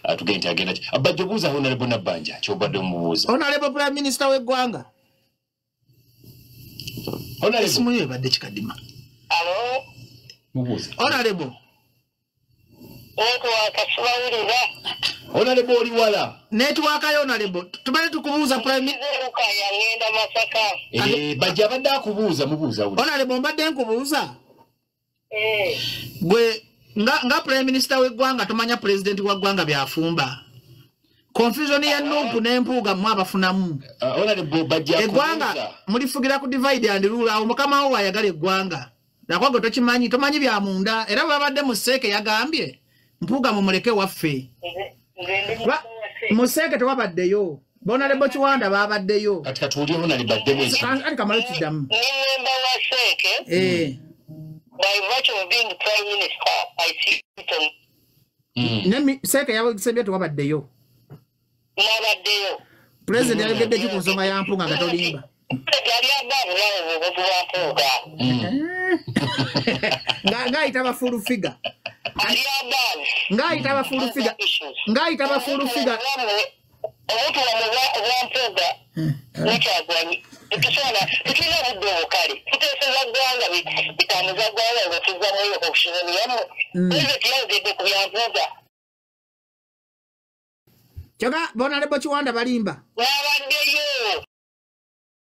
Atugenda agenda abajobuza honorable Nabanja kyobadde umubuza. Honorable Prime Minister w'eggwanga. Honorable simuye badde kikadima. Alo. Mubuza. Honorable. Honorable oli wala. Network ya honorable. Tubale tukubuza Prime Minister yangenda Masaka. Bajja badde akubuuza mubuuza uli. Honorable mbadde nkubuuza. Gwe nga Prime Minister w'eggwanga tomanya president wa ggwanga byafumba. Confusion ya Nuupu n'empuuga mu abafunamu. Honorable bajja eggwanga mulifugira ku divide and rule awo mukama wo ayagala eggwanga. Nakwago tokimanyi tomanyi bya munda era babadde Museke yagambye mpuuga mumuleke waffe. Museke tewabaddeyo. Honorable Kiwanda babaddeyo. Kati katuli honorable badde mwezi. Ali kamala kiddamu. Ni member wa Seke. By virtue of being Prime Minister, I see it. Nemi Seke yabasembye tewabaddeyo. Nabaddeyo. President yagedde ku nsonga ya mpunga gatolimba. Nga itaba full figure. Nga itaba full figure. Nga itaba full figure. Omuntu wampuuga nekyagwanyi tusobola tukina budde obukale tuteeseza ggwanga bitambuza ggwanga wetuzzamuyo okusobolamu ezo tuyawugedde ku byampuuga kyoga Honorable Kiwanda balimba n'abaddeyo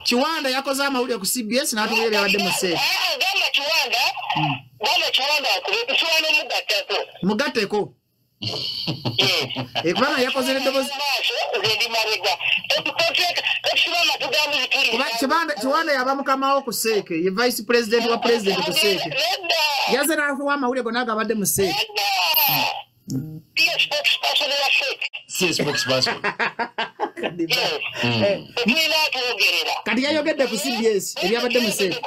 Kiwanda yakoze amawulire ku CBS n'atubeera yabadde Museke gamba Kiwanda tusobola omugattako mugatteko Ekubanga yakoze n'eddoboozi Kiwanda yaba mukamawo ku Seke ye vice president wa president ku Seke yaze n'afuwa amawulire gonna agabadde mu Seke kati yayogedde ku CBS ebyabadde mu Seke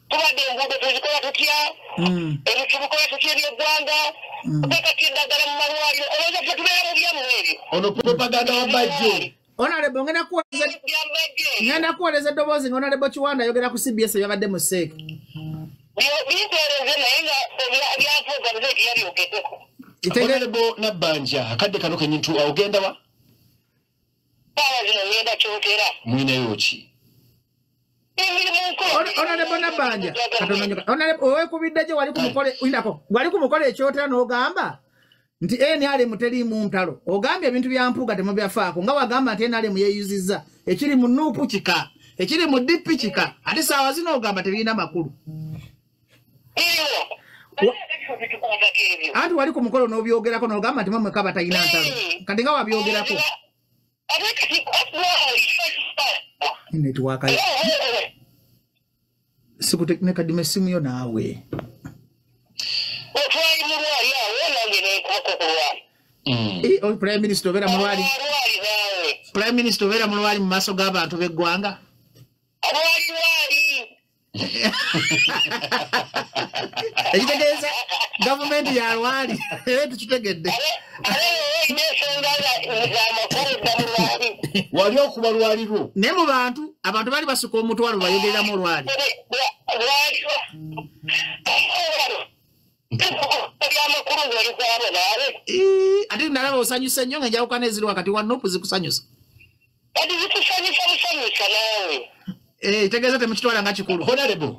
tubadde enguudo tuzikola tutya ebitubukola tutya eby'eggwanga tukakati eddagala mu malwaliro olowooza ffe tubeera mu byamu ebyo ono propaganda wabajjo Honorable ngenda kuwoleza eddoboozi nga Honorable Kiwanda ayogera ku CBS ebyabadde mu Seke binteereze naye nga byafuuga Museke yabyogeddeko Honorable Nabanja akadde kano kenyintu ogenda wa paawa zino ngenda kyotera mwinayo ki Honorable Nabanja Honorable owekubidde gye wali ku mukole ekyotera n'ogamba nti NRM teriimu ntalo ogambye ebintu bya mpuuga temubyafaako nga wagamba nti NRM yeeyuzizza ekiri mu Nuupu kika ekiri mu DP kika ate saawa zino ogamba tebirina makulu anti wali ku mukolo n'obyogerako n'ogamba nti mwemweka batalina ntalo kati nga wabyogerako network sikuteka kadime simu yo naawe Prime Minister overa mulwali Prime Minister overa mulwali mu maaso g'abantu b'eggwanga ekitegeeza gavumenti ya lwali tukitegedde wali okuba lwaliro naye mu bantu abantu bali basuka omutwalo bayogereramu olwali ate nalaba osanyusa nnyo nga enjawukana eziri wakati wa Nuupu zikusanyusa tegeeza temukitwala nga kikulu Honorable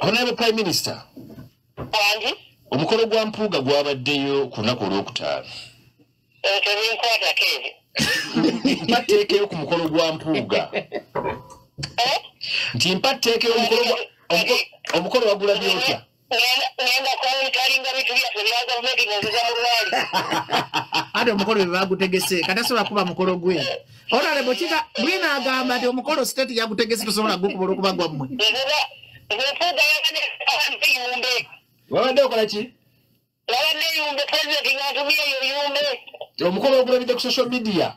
Honorable Prime Minister omukolo gwa mpuuga gwabaddeyo ku lunaku olwokutaano mpatteekeyo ku mukolo gwa mpuuga nti mpatteekeyo omukolo wagulabye otya ate omukolo bwe bagutegese katasobola kuba mukolo gwe Honorable Kika Bwina agamba nti omukolo state yagutegese tosobola gukuba olw'okuba gwammwe wabadde okola ki omukolo ogulabidde ku social media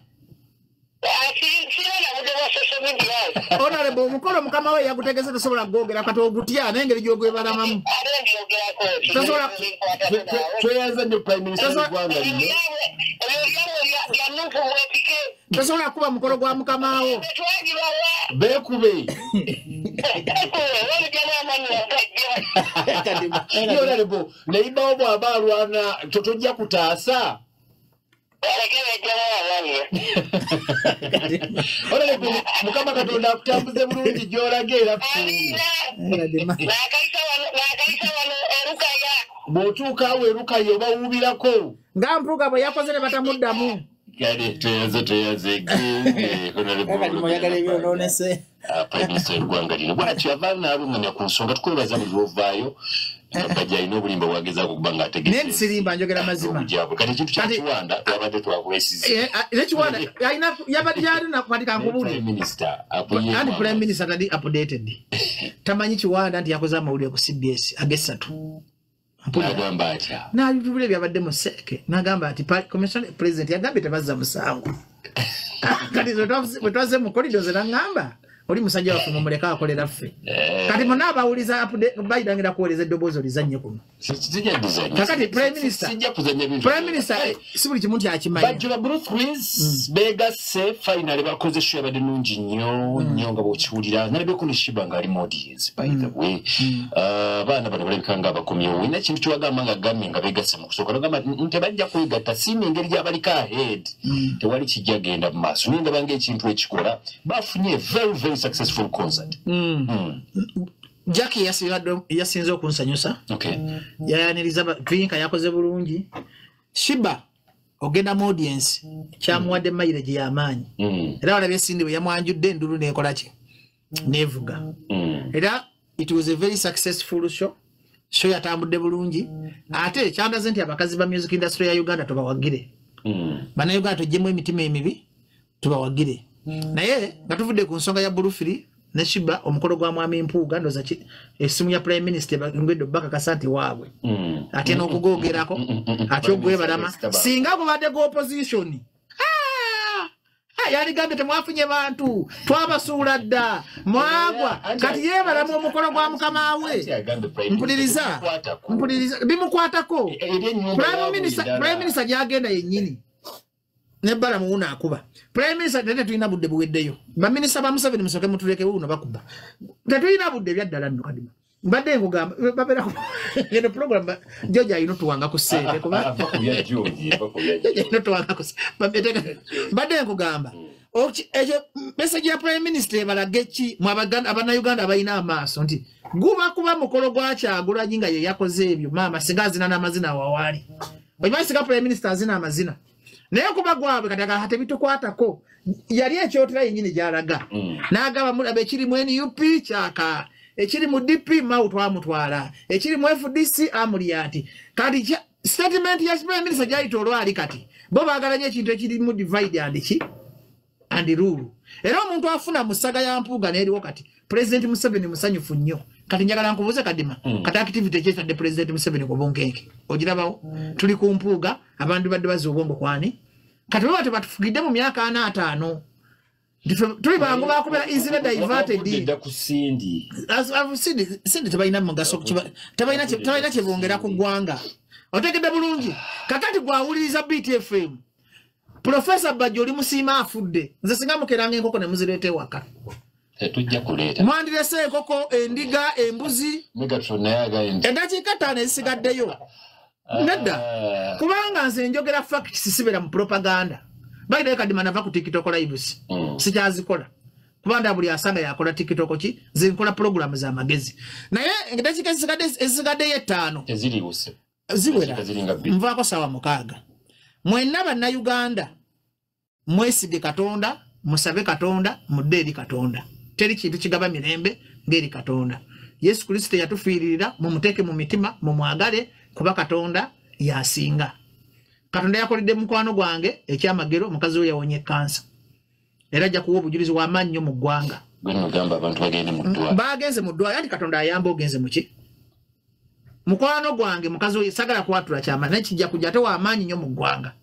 Honorable omukolo mukama we yagutegese tosobola gwogera kati ogutya n'engeri gy'ogwebalamamu tweyanza nnyo Prime Minister w'eggwanga lino tosobola kuba mukolo gwa mukama wo Bekube. Honorable, neiba obo abalwana totojja kutaasa. Honorable, Mukama Katonda akutambuze bulungi gy'olaga era bw'otuuka awo Erukaya obawuubirako. Nga Mpuuga bwe yakoze ne batamuddamu. Kale toyaze oyagala ebyonoonese. Prime Gwanga lino bw'atyo abaana abunganya ku nsonga tukwebaza buli lwovaayo bajja alina obulimba bwagezaako okuba ng'ategese. Naye nsirimba njogera mazima. Kati ekintu kya Kiwanda twabadde twakwesize. Ne Kiwanda yabadde yali nakumatika nkubuli. Anti Prime Minister tali updated. Tamanyi Kiwanda nti yakoze amawulire ku CBS agesatu. N'agamba atya. N'abitubule byabadde mu Seeke. N'agamba ati Commissioner President yagambye tebazza musango. Kati bwe twaze mu corridors n'angamba oli musajja waffe mumuleka akolera ffe. Kati muna abawuliza bayidangira kuwoleza eddoboozi olizannye kuno. Kakati Prime Minister si buli kimu nti akimanyi. Bajjula Bruce Willis beegasse finally bakoze show yabadde nnungi nnyo nga bw'okiwulira nalabeko ne Shiba ng'ali mu audience by the way. Abaana bano balabika ng'abakomyewo ina kintu kyewagamba nga gamme nga beegasse mu kusooka nogamba nti bajja kwegatta siima engeri gy'abaliko ahead tewali kijja genda mu maaso naye ndaba ng'ekintu ekikola bafunye very successful concert. Jackie yasinze okunsanyusa. Okay. Yayaniriza Vinka yakoze bulungi. Shiba ogenda mu audience kyamuwadde mileage y'amaanyi. Era walabye Cindy bwe yamwanjudde endulu n'ekola ki? Nevuga. Era it was a very successful show. Show yatambudde bulungi. Ate kyandaze nti abakazi ba music industry ya Uganda tubawagire. Bana Uganda tujjemu emitima emibi tubawagire. Naye nga tuvudde ku nsonga ya Bulufiri ne Shiba omukolo gwa Mwami Mpuuga ndoza essimu ya Prime Minister ngweddo bakakasa nti waabwe ate n'okugoogerako ate ogwe balama singa kubadde go opposition yaligambye temwafunye bantu twabasuula dda mwagwa kati yeebalamu omukolo gwa mukama we mpuliriza bimukwatako Prime Minister gyagenda yennyini nebala muuna akuba Prime Minister tete tulina budde buweddeyo ba minister ba Museveni musoke mutuleke wuno bakuba tetulina budde byaddala nno kadima mbadde ngugamba babera ngeno program George ayino tuwanga ku sente kuba George ayino tuwanga ku mbadde ngugamba ejo message ya Prime Minister balageki mwabaganda abana Uganda abayina amaaso nti guba kuba mukolo gwa Kyagulanyi nga ye yakoze ebyo mama singazina n'amazina wawali oyimasiga Prime Minister azina amazina naye kuba gwabwe kataka hate bitukwatako yali ekyotera yennyini gyalaga n'agaba mulaba ekiri mu NUP kyaka ekiri mu DP mau twamutwala ekiri mu FDC amulya ati kati statement ya Prime Minister gyayita olwali kati bo baagalanye ekintu ekiri mu divide and rule era omuntu afuna mu ssaga ya Mpuuga n'eriwo kati President Museveni musanyufu nnyo kati njagala nkubuuze kadima kati activity ekyetadde President Museveni ku bunkenke ogirabawo tuli ku Mpuuga abantu badde bazza obwongo kwani kati bwe batufugidde mu myaka 4-5 tuli bangu bakubera easily diverted Cindy tebalina mugaso tebalina kyebongera ku ggwanga otegedde bulungi kakati gwawuliriza BTFM Professor Bajjo oli musiima afudde nze singa mukeranga enkoko ne muzireete waka tujja kuleeta mwandirese enkoko endiga embuzi endakiika 5 ezisigaddeyo nedda kubanga nze njogera facts sibera mu propaganda bagirayo kadima nava ku TikTok lives sikyazikola kubanda buli asanga yakola TikTok ki nze nkola program za magezi naye endakiika ezisigaddeyo 5 eziriwuse ziwera nvaako sawa 6 mwenna banna Uganda mwesige Katonda musabe Katonda mudde eri Katonda teri kintu kigaba mirembe ngeri Katonda Yesu Kristo yatufiirira mumuteke mu mitima mumwagale kuba Katonda yasinga Katonda yakolidde mukwano gwange ekyamagero mukazi we yawonye kansa era ajja kuwa obujulizi w'amaanyi nnyo mu ggwanga bagenze mu ddwaliro anti Katonda ayamba ogenze muki mukwano gwange mukazi we sagala kwatula kyamaanyi naye kijja kujja ate w'amaanyi nnyo mu ggwanga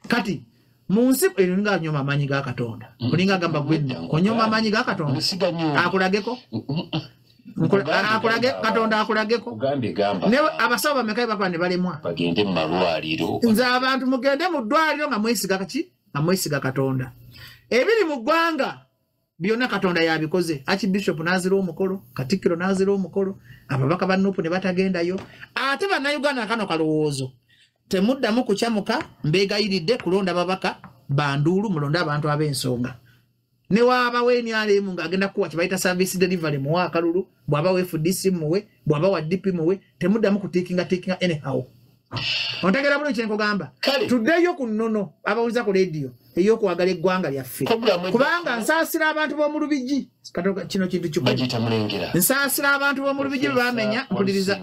kati munsi eringa nyoma amaanyi ga Katonda kulinga agamba gwedda konyoma amaanyi ga Katonda akulageko akulage Katonda akulageko ne abasawo bameka bakola ne balemwa bagende mu malwaliro nze abantu mugende mu ddwaliro nga mwesiga kaki nga mwesiga Katonda ebiri mu ggwanga byonna Katonda yabikoze Archbishop nazira omukolo Katikkiro nazira omukolo ababaka ba Nuupu ne batagendayo ate bannayuganda kano kalowoozo temuddamu kucamuka mbeegayiridde kulonda babaka banduulu mulonda abantu ab'ensonga ne waba weni alemu ng'agenda kuwa kibayita service delivery muwa akalulu bw'aba we FDC muwe bw'aba wa DP muwe temuddamu kutiikinga anyhow ontegera bulungi kye nkugamba tuddeyo ku nnono abawuliza ku radio ey'okuwagala eggwanga lyaffe kubanga nsaasira abantu b'omu Lubigi kino kintu nsaasira abantu b'omu Lubigi bamenya mpuliriza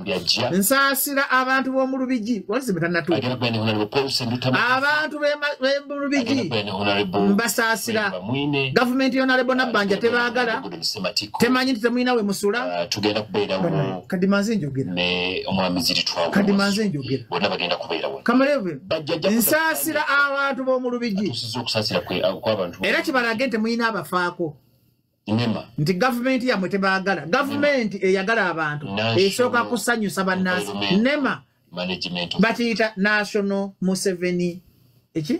nsaasira abantu b'omu Lubigi abantu b'omu Lubigi mbasaasira gavumenti Honorable Nabbanja tebaagala temanyi nti temulina we musula kadi manze njogera kamalebe nsaasira abantu b'omu Lubigi era kibalage nti muyina abafaako nti gavumenti yamwe tebaagala gavumenti eyagala abantu esooka kusanyusa bannansi nema bakiyita National Museveni eki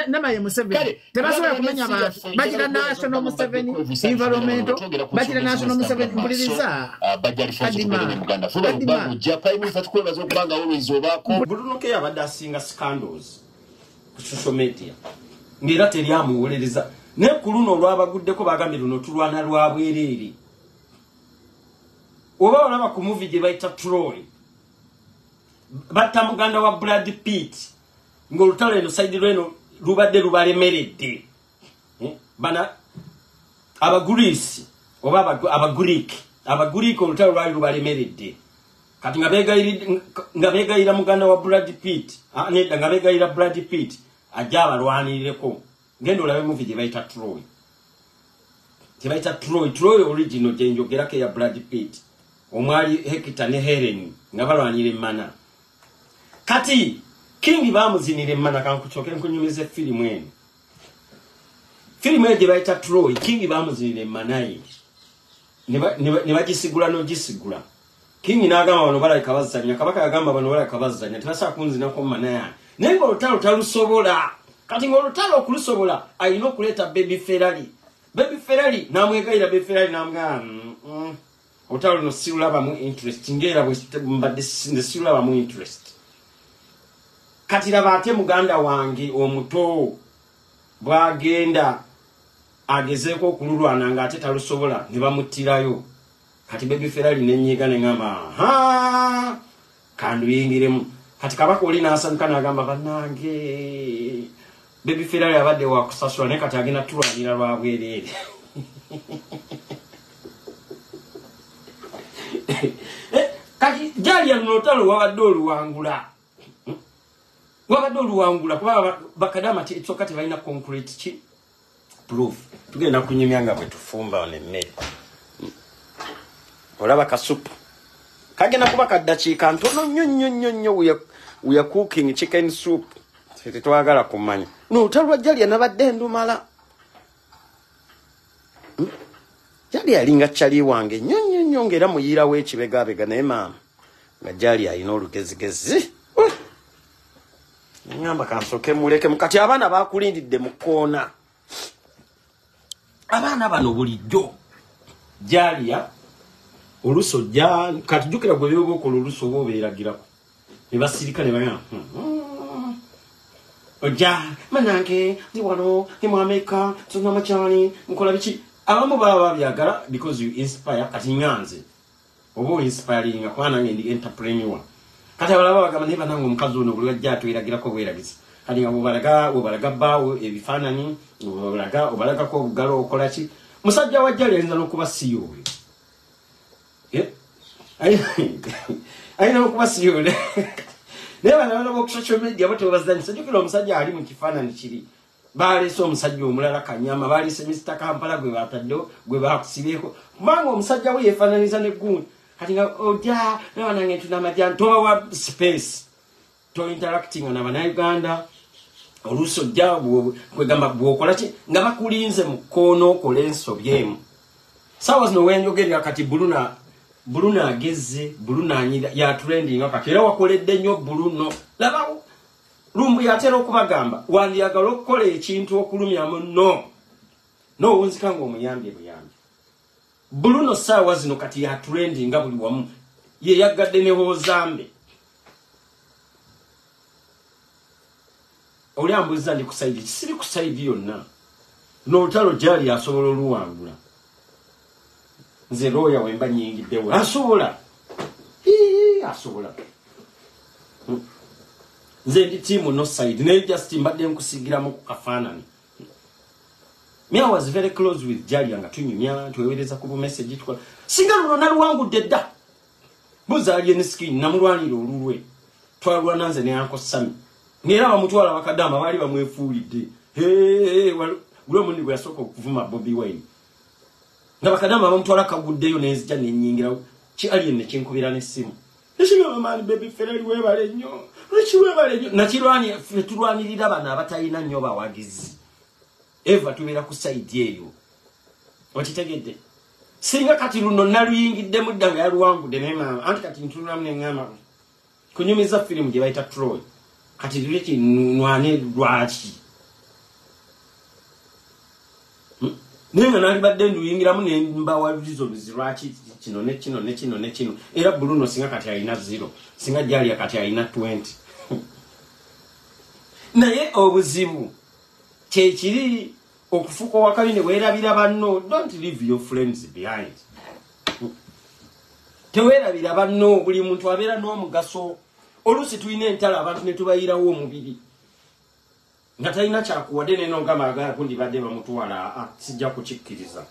nema ye Museveni tebasobola kumenya abantu bakira National Museveni environmental bakira National Museveni mpuliriza Bulunoke yabadde asinga scandals ku social media ngera teryamuwolereza ne ku luno olwabaguddeko bagambye luno tulwana lwa bwereere oba olaba ku movie gye bayita Troy batta muganda wa Brad Pitt ng'olutalo eno side lweno lubadde lubalemeredde bana abagreece oba abagreek olutalo lwali lubalemeredde kati nga beegayira muganda wa Brad Pitt nedda nga beegayira Brad Pitt ajja abalwanirireko ngenda olabe movie gye bayita Troy original gye njogerako eya Brad Pitt omwali Hector ne Helen nga balwanira emmana kati King bamuzinira emmana kankukyokere nkunyumize filimu eno gye bayita Troy King bamuzinira emmana ye ne bagisigula n'ogisigula King n'agamba bano balabika bazanya kabaka yagamba bano balabika bazanya tebasobola kunzinako mmana yange naye ng'olutalo talusobola kati ng'olutalo okulusobola alina okuleeta Baby Ferrari n'amwegayira Baby Ferrari n'amugamba olutalo luno sirulabamu interest ng'era mbadde sirulabamu interest kati laba ate muganda wange omuto bwagenda agezeeko okululwana nga ate talusobola ne bamuttirayo kati Baby Ferrari nenyiga neŋŋamba kanduyingiremu kati kabaka oli n'asanyuka n'agamba bannange Baby Ferrari abadde wakusasula naye kati agenda tulwanira lwa bwereere kati jali luno olutalo wabadde oluwangula kuba bakadama ekyoka tebalina concrete proof tugenda kunyumya nga bwe tufumba n'emmere olaba kasupu kagenda kuba kaddakiika ntono nnyo we are cooking chicken soup tetwagala kumanya n'olutalo lwa jali yanabadde ndumala jali alinga chali wange nnyo ng'era muyiira w'ekibegabega naye maama nga jali alina olugezigezi ngamba kansoke muleke kati abaana bakulindidde mu koona abaana bano bulijjo jaliya oluso jja kati jukira gwe byobokola oluso oba obeeragirako ne basirika ne baya ojja manange ndi wano ndi mu America tuna machani nkola biki abamu baba babyagala because you inspire kati nyanze oba inspiring akwana nange ndi entrepreneur kati abalaba bagamba ne banange omukazi ono buli wajja atweragirako bweragiza kati nga bwobalaga baawo ebifaananyi obalagako obugalo okola ki musajja wajja alinza n'okuba siyowe ayina okuba siyowe naye banabana boku social media bo tebazanyisa jjukira omusajja ali mu kifaananyi kiri baleese omusajja omulala Kanyama baleese Mr. Kampala gwe bataddewo gwe bakusibyeko kubanga omusajja we yeefaananiza n'eggundi kati nga ojja nabanange tunamajja ntowa space to interacting na bannayuganda oluusi ojja kwegamba bw'okola ki nga bakulinze mu kkoona okola ensobyemu saawa zino wenjogerera kati Buluna ageze Buluna ya trending kati era wakoledde nnyo Buluno labawo Lumbu yatera okubagamba wandiyagala okukola ekintu okulumya munno n'owunzika ng'omuyambye buyambye. Bruno saawa zino kati ya trending nga buli wamu ye yaggadde ne Hozambe. Oli ambuliza ndi kusaidi kisiri kusaidi yonna n'olutalo gyali asobola oluwangula. Nze lawyer wemba nyingiddewo asobola asobola. Nze ndi timu no side ne just mbadde nkusigiramu ku kafaanani. Me I was very close with Jali nga tunyumya tuweereza ku message tukola singa luno naluwangudde dda buzaali ne skin namulwanira olulwe twalwa nanze ne Uncle Sammy ngera bamutwala bakadama bali bamwefuulidde gwe mundi gwe yasooka okuvuma Bobby Wine nga bakadama bamutwala kaguddeyo n'enzija n'ennyingira ki alien ne kinkubira n'essimu ekigamba maani baby ferali weebale nnyo weebale nnyo nakirwani tulwanirira bano abatalina nnyo bawagizi eva tubeera ku side eyo okitegedde singa kati luno naluyingidde mudda nga yaluwangudde nemaama anti kati ntunulamu neŋŋamba kunyumiza firimu gye bayita Troy kati lule kinwane lwaki naye nga nalibadde nduyingiramu nembawa reasons lwaki kino ne kino ne kino ne kino era Bruno singa kati alina 0 singa Jalia kati alina 20 naye obuzibu kyekiri okufuka wakali ne weerabira banno. Don't leave your friends behind. Teweerabira banno buli muntu abeera n'omugaso. Oluusi tulina entala abantu ne tubayirawo omubiri nga talina kyakuwadde neno ngama agala kundi badde bamutwala sijja kukikkiriza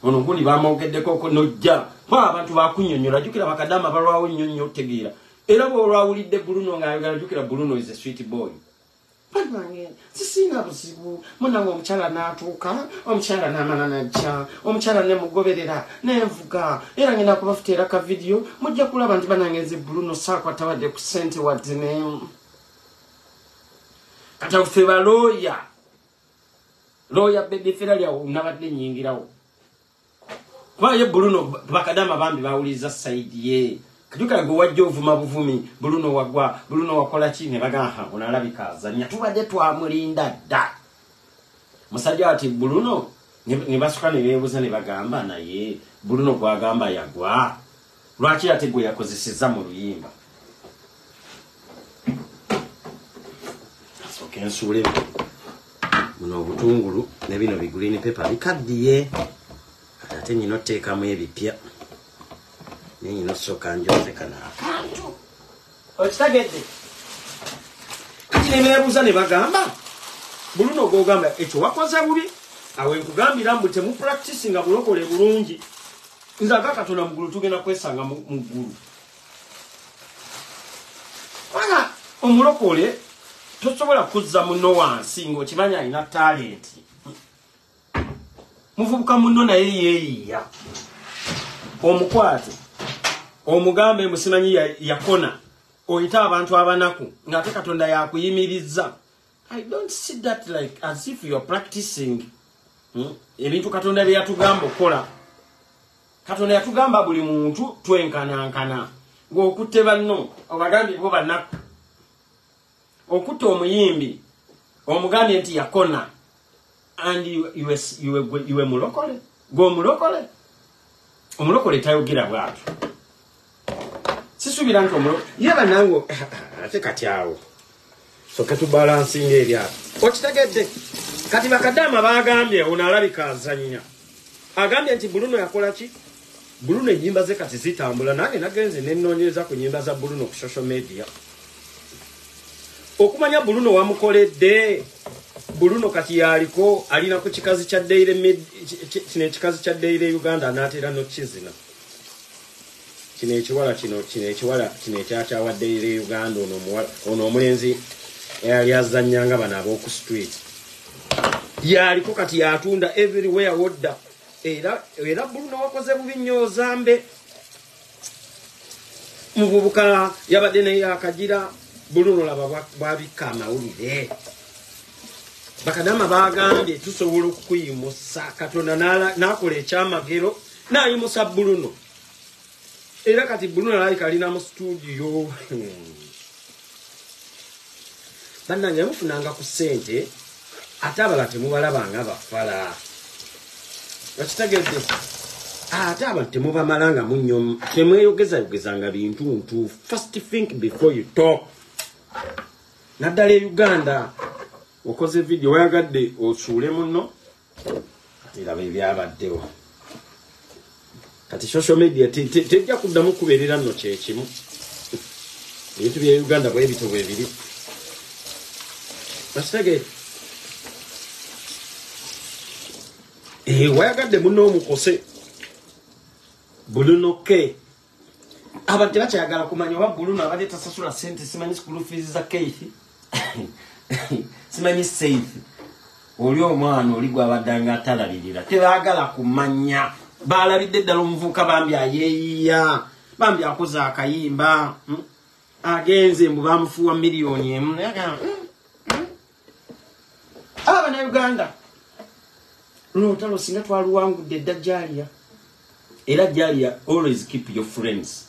ono gundi bamwogeddeko nojja abantu bakunnyonnyola jjukira bakadama balwawo nnyo nnyo otegeera era bw'olwawulidde Bruno ng'ayogala jjukira Bruno is a sweet boy. Panange sisina buzibu munange omukyala n'atuuka omukyala n'amala najja omukyala ne mugoberera n'envuga era ngenda kubafuteera ka video mujja kulaba nti banange nze Bruno saakwata wadde ku ssente wadde ne kati ffe balooya Baby Ferali awo nabadde nnyingirawo kuba ye Bruno bakadama bambi bawuliriza sayidi ye kajuka go wajja ovuma buvumi Bruno wagwa Bruno wakola ki ne bagaha onalabika azanya tubadde twamulinda dda musajja ati Bruno ne basuka ne beebuza ne bagamba naye Bruno gwagamba yagwa lwaki ate gwe yakozeseza mu luyimba asoke nsuule muno obutungulu ne bino green pepper bikaddiye ate nyino teekamu ebipya Nino soka njoze kana akantu okitagedde kati nebeebuuza ne bagamba Bruno gogamba ekyo wakoze bubi awe nkugambira mbu temu practice nga bulokole bulungi nze Katonda mu ggulu tugenda kwesanga mu ggulu wala omulokole tosobola kuzza muno wansi ng'okimanya alina talenti muvubuka muno naye yeeyiya omukwate omugambe musimanyi yakona oyita abantu abanaku ngate Katonda yakuyimiriza. I don't see that like as if you are practicing ebintu Katonda bye yatugamba okola. Katonda yatugamba buli muntu twenkanankana ng'okutte banno obagambe bo banaku okutta omuyimbi omugambye nti yakona and you were mulokole g'omulokole omulokole tayogera bwatu sisubira nti omulokole yeba nango ate kati awo soka tubalansinga eryato okitegedde kati bakadama bagambye onalabika azanya agambye nti Bruno yakola ki Bruno ennyimba ze kati zitambula nange nagenze nenoonyeza ku nnyimba za Bruno ku social media okumanya Bruno wamukoledde Bruno kati yaliko alina ku kikazi kya Daily kino ekikazi kya Daily Uganda n'atera n'okizina kino ekyakyawa Daily Uganda ono omulenzi eyali azannyanga bano ab'oku street yaliko kati yatunda everywhere wodda era Bruno wakoze bubi nnyo Ozambe muvubuka yabadde naye akagira Bruno laba bwabika amawulire bakadama bagambye tusobola okuyimusa Katonda n'akola ekyamagero n'ayimusa Bruno era kati Bruno alabika alina mu studio bannange mufunanga ku ssente ate abala temubalabanga bafala okitegedde ate abantu temubamalanga munnyo temweyogezayogezanga bintu ntuufu. First think before you talk. Naddala e Uganda okoze video wayagadde osuule munno ate laba ebyabaddewo kati social media tejja kuddamu kubeerera nno kyekimu ebintu bya Uganda bwe bito bwe biri basitege wayagadde munno omukose Bruno K abantu tebakyayagala kumanya oba Bruno abadde tasasula ssente simanyi school fees za Keith simanyi Safe oli omwana oli gwabadde atalabirira tebaagala kumanya balabidde ddala omuvubuka bambi ayeeyiya bambi akoze akayimba agenze mbu bamufuuwa miliyoni emu Uganda lutalo singa twaluwangudde dda Jalia era Jalia always keep your friends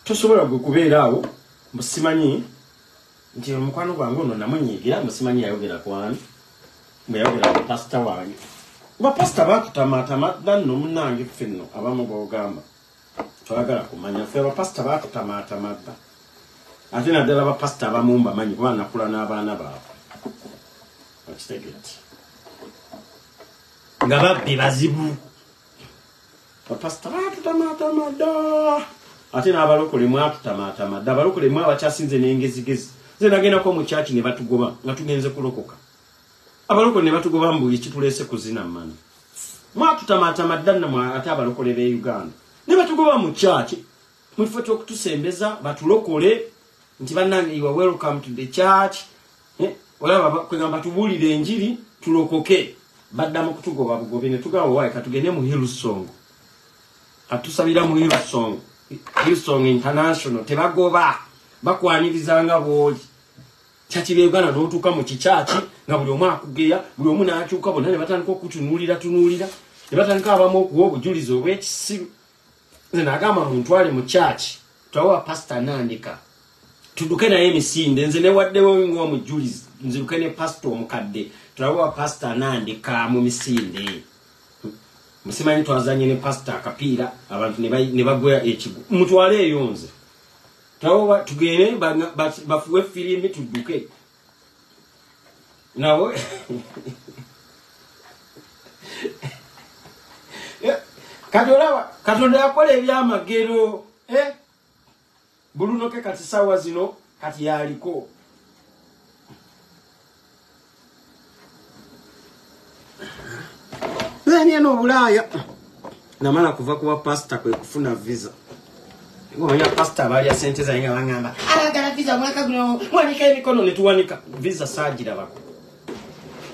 tosobola gwe kubeera awo musimanyi nti omukwano gwange ono namunyiigira musimanyi yayogera kwani bwe yayogera ku pasita wange bapasita baatutamaatama nno munnange ffe nno abamu boogamba twagala kumanya ffe abapasita baatutamaatama dda ate naddala abapasita abamu mbamanyi kuba nakula n'abaana baabwe okitegeti nga babbi bazibu bapasita baatutamaatama dda ate n'abalokole mwatutamaatama dda abalokole mwe abakyasinze n'engezigezi ze nagendako mu kyaki ne batugoba nga tugenze kulokoka abalokole ne batugoba mbu ekituleese kuzina mmani mwatutamaatama dda nammwe ate abalokole b'e Uganda ne batugoba mu kyaki mu kifo ky'okutusembeza batulokole nti bannange you are welcome to the church olaba kwegamba tubuulire enjiri tulokoke baddamu kutugoba bugobe ne tugamba waayi katugende mu Hillsong katusabira mu Hillsong International tebagoba bakwanirizanga bwoli kyaki b'e Uganda n'otuuka mu kikyaki nga buli omu akugeya buli omu n'akyuka bonna ne batandika okutunuulira ne batandika abamu okuwa obujulizi obw'ekisiru nze n'agamba muntwale mu kyaki twawa pasita Nandika tuduke naye emisinde nze newaddewo ng'omujulizi nziruke ne pasita omukadde twawa pasita Nandika mu misinde musimanyi twazanye ne pasita akapiira abantu ne bagwa ekigu mutwale eyo nze twawa tugende bafuwe firimbi tuduke nawe Katolaba Katonda yakola ebyamagero Bruno ke kati sawa zino kati yaliko bene no Bulaya namala kuva kuba pastor kwe kufuna visa ngonya pastor bali ya sente za inga bangamba agala visa mwaka guno mwanika emikono ne tuwanika visa sajira bako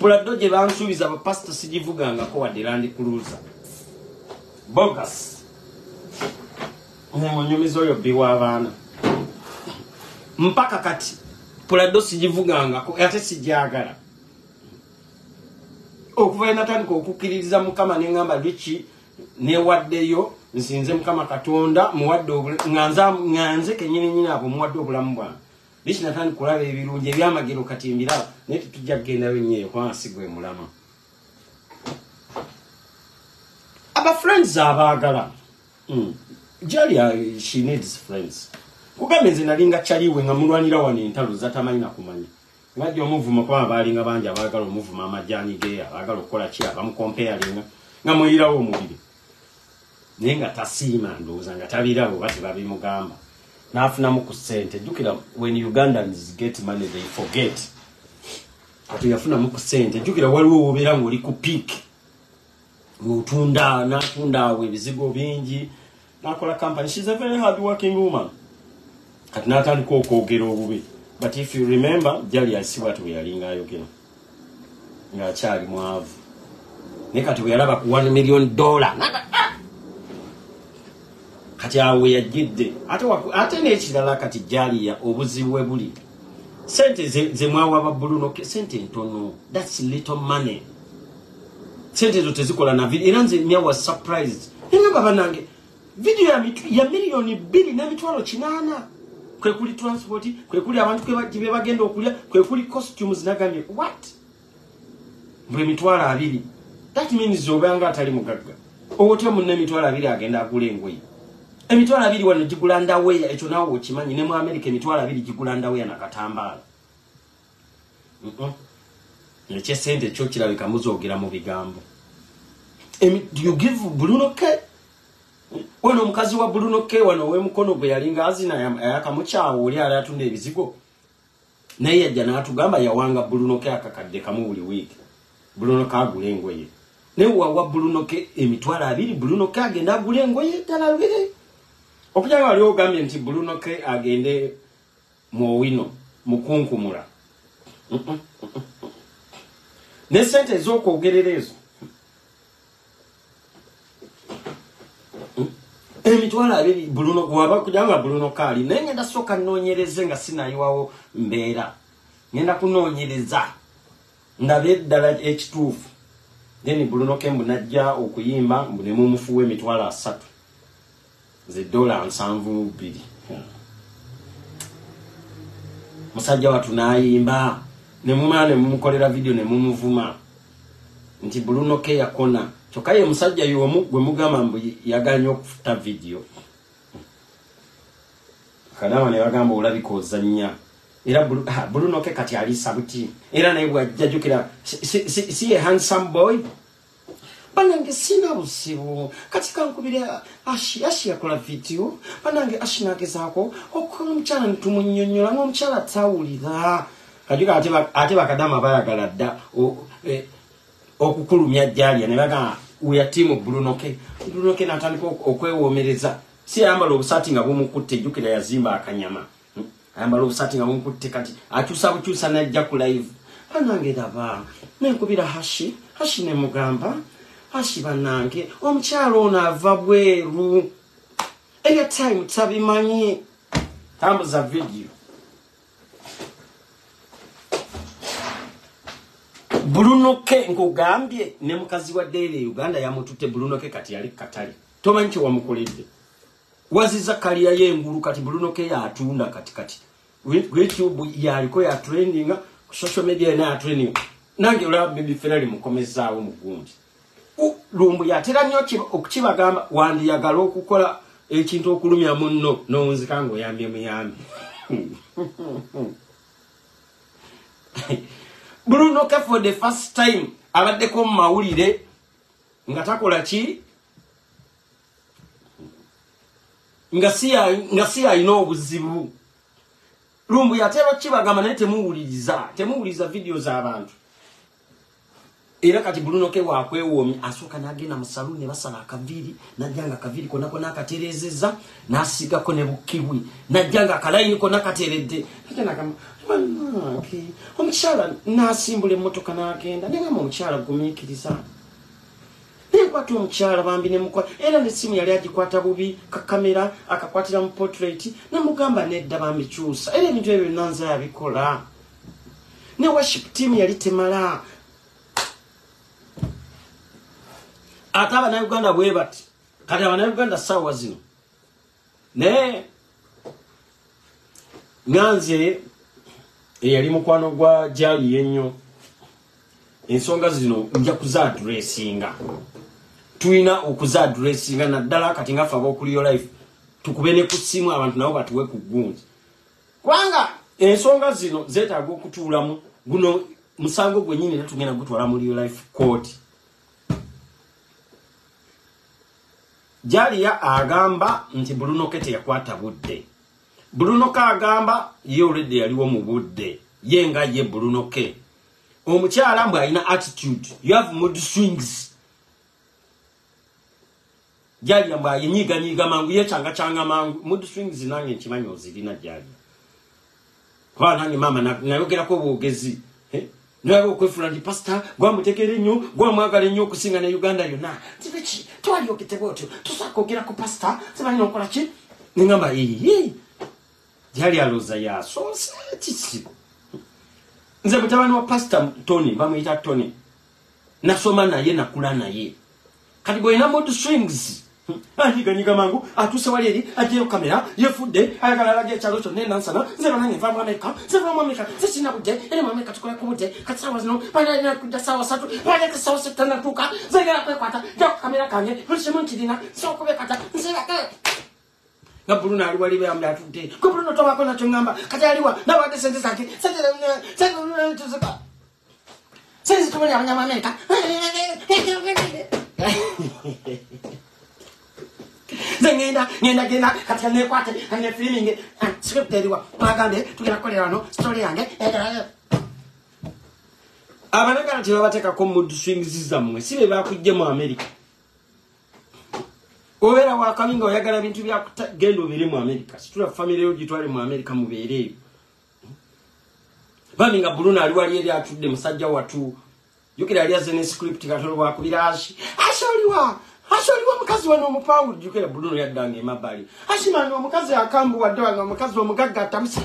Puladoje bansubiza ba pastor sijivuganga ko wadde Land Cruiser bogus nyumizo yo biwa abana mpaka kati Pulado sijivuganga ko ate sijagala okuva natandika okukiririza mukama n'engamba lichi newaddeyo nsinze mukama Katonda muwadde nganze kenyini abo muwadde obulamu bwange lichi natandika kulaba ebirungi ebyamagero katimbira naye tujja kugenda wenyeyo kwansi gwe mulama aba friends abagala Jalia she needs friends kugambe nze nalinga chaliwe nga mulwanira wane entalo zatamanyi na kumanya ngajja omuvuma kwa balinga banje abagala omuvuma amajani ge abagala okola ki abamukomparinga nga muyirawo omubiri nenga tasima ndoza nga tabirawo bati babimugamba nafuna mu kusente jukira when Ugandans get money they forget ati yafuna mu kusente jukira waliwo obera ngoli ku peak utunda we bizigo bingi nakola company. She's a very hard working woman kati natandika okwogera obubi. But if you remember, Jalia see what we are doing ayogera. Nga chali mwavu. Nekati we alaba ku $1 million. Kati awe yajidde. Ate n'ekirala kati Jalia obuzibu bwe buli. Sente ze mwawa ba Bruno sente ntono. That's little money. Sente zo tezikola na video. Era nze myawa surprised. Nga baba nange video ya $2 million na $8. kwe kuli transport kwe kuli abantu kwe bagenda okulya kwe kuli costumes nagambye what bwe mitwala abiri that means obanga atali mugagga otyo munne mitwala abiri agenda agula engoye emitwala abiri wano gigula ndaweya ekyo nawo okimanyi ne mu America emitwala abiri gigula ndaweya nakatambala neche sente kyo kirabika muzogera mu bigambo you give Bruno K wano mukazi wa Bruno K wano we mukono gwe yalinga azina yakamuchawo oli alatunda ebizigo naye yajja n'atugamba yawanga Bruno K akakadde kamu buli week Bruno K agula engoye ne wa Bruno K emitwala abiri Bruno K agenda agula engoye talabire okujanga wali ogambye nti Bruno K agende mu wino mukunkumula ne sente ez'okwogererezo emitwala abiri Bruno waba kujanga Bruno K ali naye ngenda soka nonyereze nga sinayiwawo mbeera ngenda kunoonyereza ndabe ddala ekituufu then Bruno K najja okuyimba ne mumufuwe emitwala 3 $7.72 musajja watu naayimba ne mumane mumukolera video ne mumuvuma nti Bruno K yakona chokaye musajja yomu gwe mugamba mbu yaganya okufuta video kadama ne bagamba olabika ozannya era Bruno K kati ali sabuti era naye bwajjajukira si a handsome boy banange sina busibu katika nkubira ashi yakola video banange ashi nagezaako okukola omukyala ntumunyonyola ng'omukyala tawulira kajuka ate bakadama bayagala dda okukulumya Jalia ne baga uya timu Bruno K natandika okwewomereza si ayambala obusati nga bumukutte jukira yazimba akanyama ayambala obusati nga bumukutte kati akyusa najja ku live banange daba nenkubira hashi ne mugamba hashi banange omukyalo ono ava bweru eyo time tabimanyi tambuza video Bruno K nkugambye ne mukazi wa Daily Uganda yamututte Bruno K kati yali katali tomanyi wa mukoledde waziza kaliya y'engulu kati Bruno K yatunda kati YouTube yaliko ya trending ku social media na trending nange ola bibi Ferrari mukomezaawo mugundi lumbu yatera nnyo okukibagamba wandi yagala okukola ekintu okulumya munno nonzikango yambye muyambi Bruno K for the first time abaddeko mu mawulire nga takola ki nga si alina obuzibu lumbu yatera kibagamba naye temuwuliriza video z'abantu era kati Bruno K wakwewoomye asooka n'agenda mu saluni ne basala akaviiri najjanga akaviiri konna akatereezezza n'asigako ne bukiwi najjanga akalayini konna akateredde omukyala n'asimbula emmotoka n'agenda negamba omukyala gumiikiriza nekwata omukyala bambi nemukola era n'essimu yali agikwata bubi kakamera akakwatira mu portrait nemugamba nedda bambikyusa era ebintu ebyo nanza yabikola ne worship team yali temala ate abannayuganda bwe bati kati abannayuganda ssaawa zino naye nganze eyali mukwano gwa Jali ennyo ensonga zino nja kuzaadressinga tulina okuzaadressinga naddala kati nga ffe ab'okuliyo life tukube ne ku ssimu abantu nabo batuwe ku gunzi kubanga ensonga zino zeetaaga okutuulamu guno musango gwennyini era tugenda gutwala mu liyo life court Jalia agamba nti Bruno K teyakwata budde Bruno K agamba ye already yaliwo mu budde yenga ye Bruno K omukyala mbwe alina attitude you have mood swings Jalia mbwe ayinyiganyiga mangu yechanga mangu mood swings nange nkimanyi ozirina Jalia kwa nange mama nayogerako obwogezi nawe okwefula ndi pastor gwamutekere nnyo gwamwagala nnyo okusinga ne Uganda yonna tibiki twali okitebe otyo tusakogera ku pastor sibalina okola ki ningamba Jali aloza ya sonse tisi nze mutabani wa pastor Tony bamuyita Tony nasoma naye nakula naye kati bwe na mood swings Anyiga mangu atuse waleri agiye kamera yefude ayagala lage cyalo cyo nena nsana zero nange va mu Amerika zisina kuje ene mu Amerika tukora kubuje katsawa zino bana na kudasawa satu bana kasawa setana tuka zagala kwata jo kamera kanye rushimu kidina so kubekata nzira ka Bruno ali wali bya mdatude ko Bruno to bakona chongamba kati aliwa na wade sente zake sente tuzuka sente tumenya abanyama Amerika Ngenda katika nekwate ane filming script ediwa magambe tukira kolera no story yange abanaka nti babateka ko mood swings zamwe sibe bakujje mu America obera wakaminga oyagala bintu bya gendo biri mu America situla family yo gitwale mu America mubeere baminga Bruno ali wali eri atudde musajja watu yukira ali azene script katolo wakubirashi asholiwa mukazi wano omupangu jukira Bruno yaddange mabali ashimano omukazi akambu wadde wanga omukazi omugagga tamsi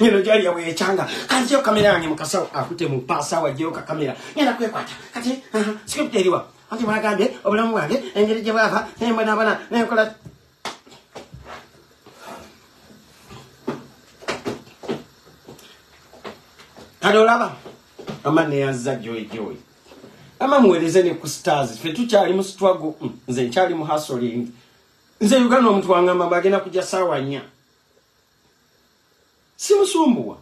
Nino jali yawe changa kanjio kamera yange mukasao akute mu pasa wajeo ka kamera ngenda kwekwata kati script eriwa ati mwagambe obulamu wange engeri gye bwava nemwana bana nekola adolaba amane yazza joy ama muweleze ne ku stars fe tukyali mu struggle nze nkyali mu hustling nze Uganda omuntu wangamba bagenda kujja sawa nya simusumbuwa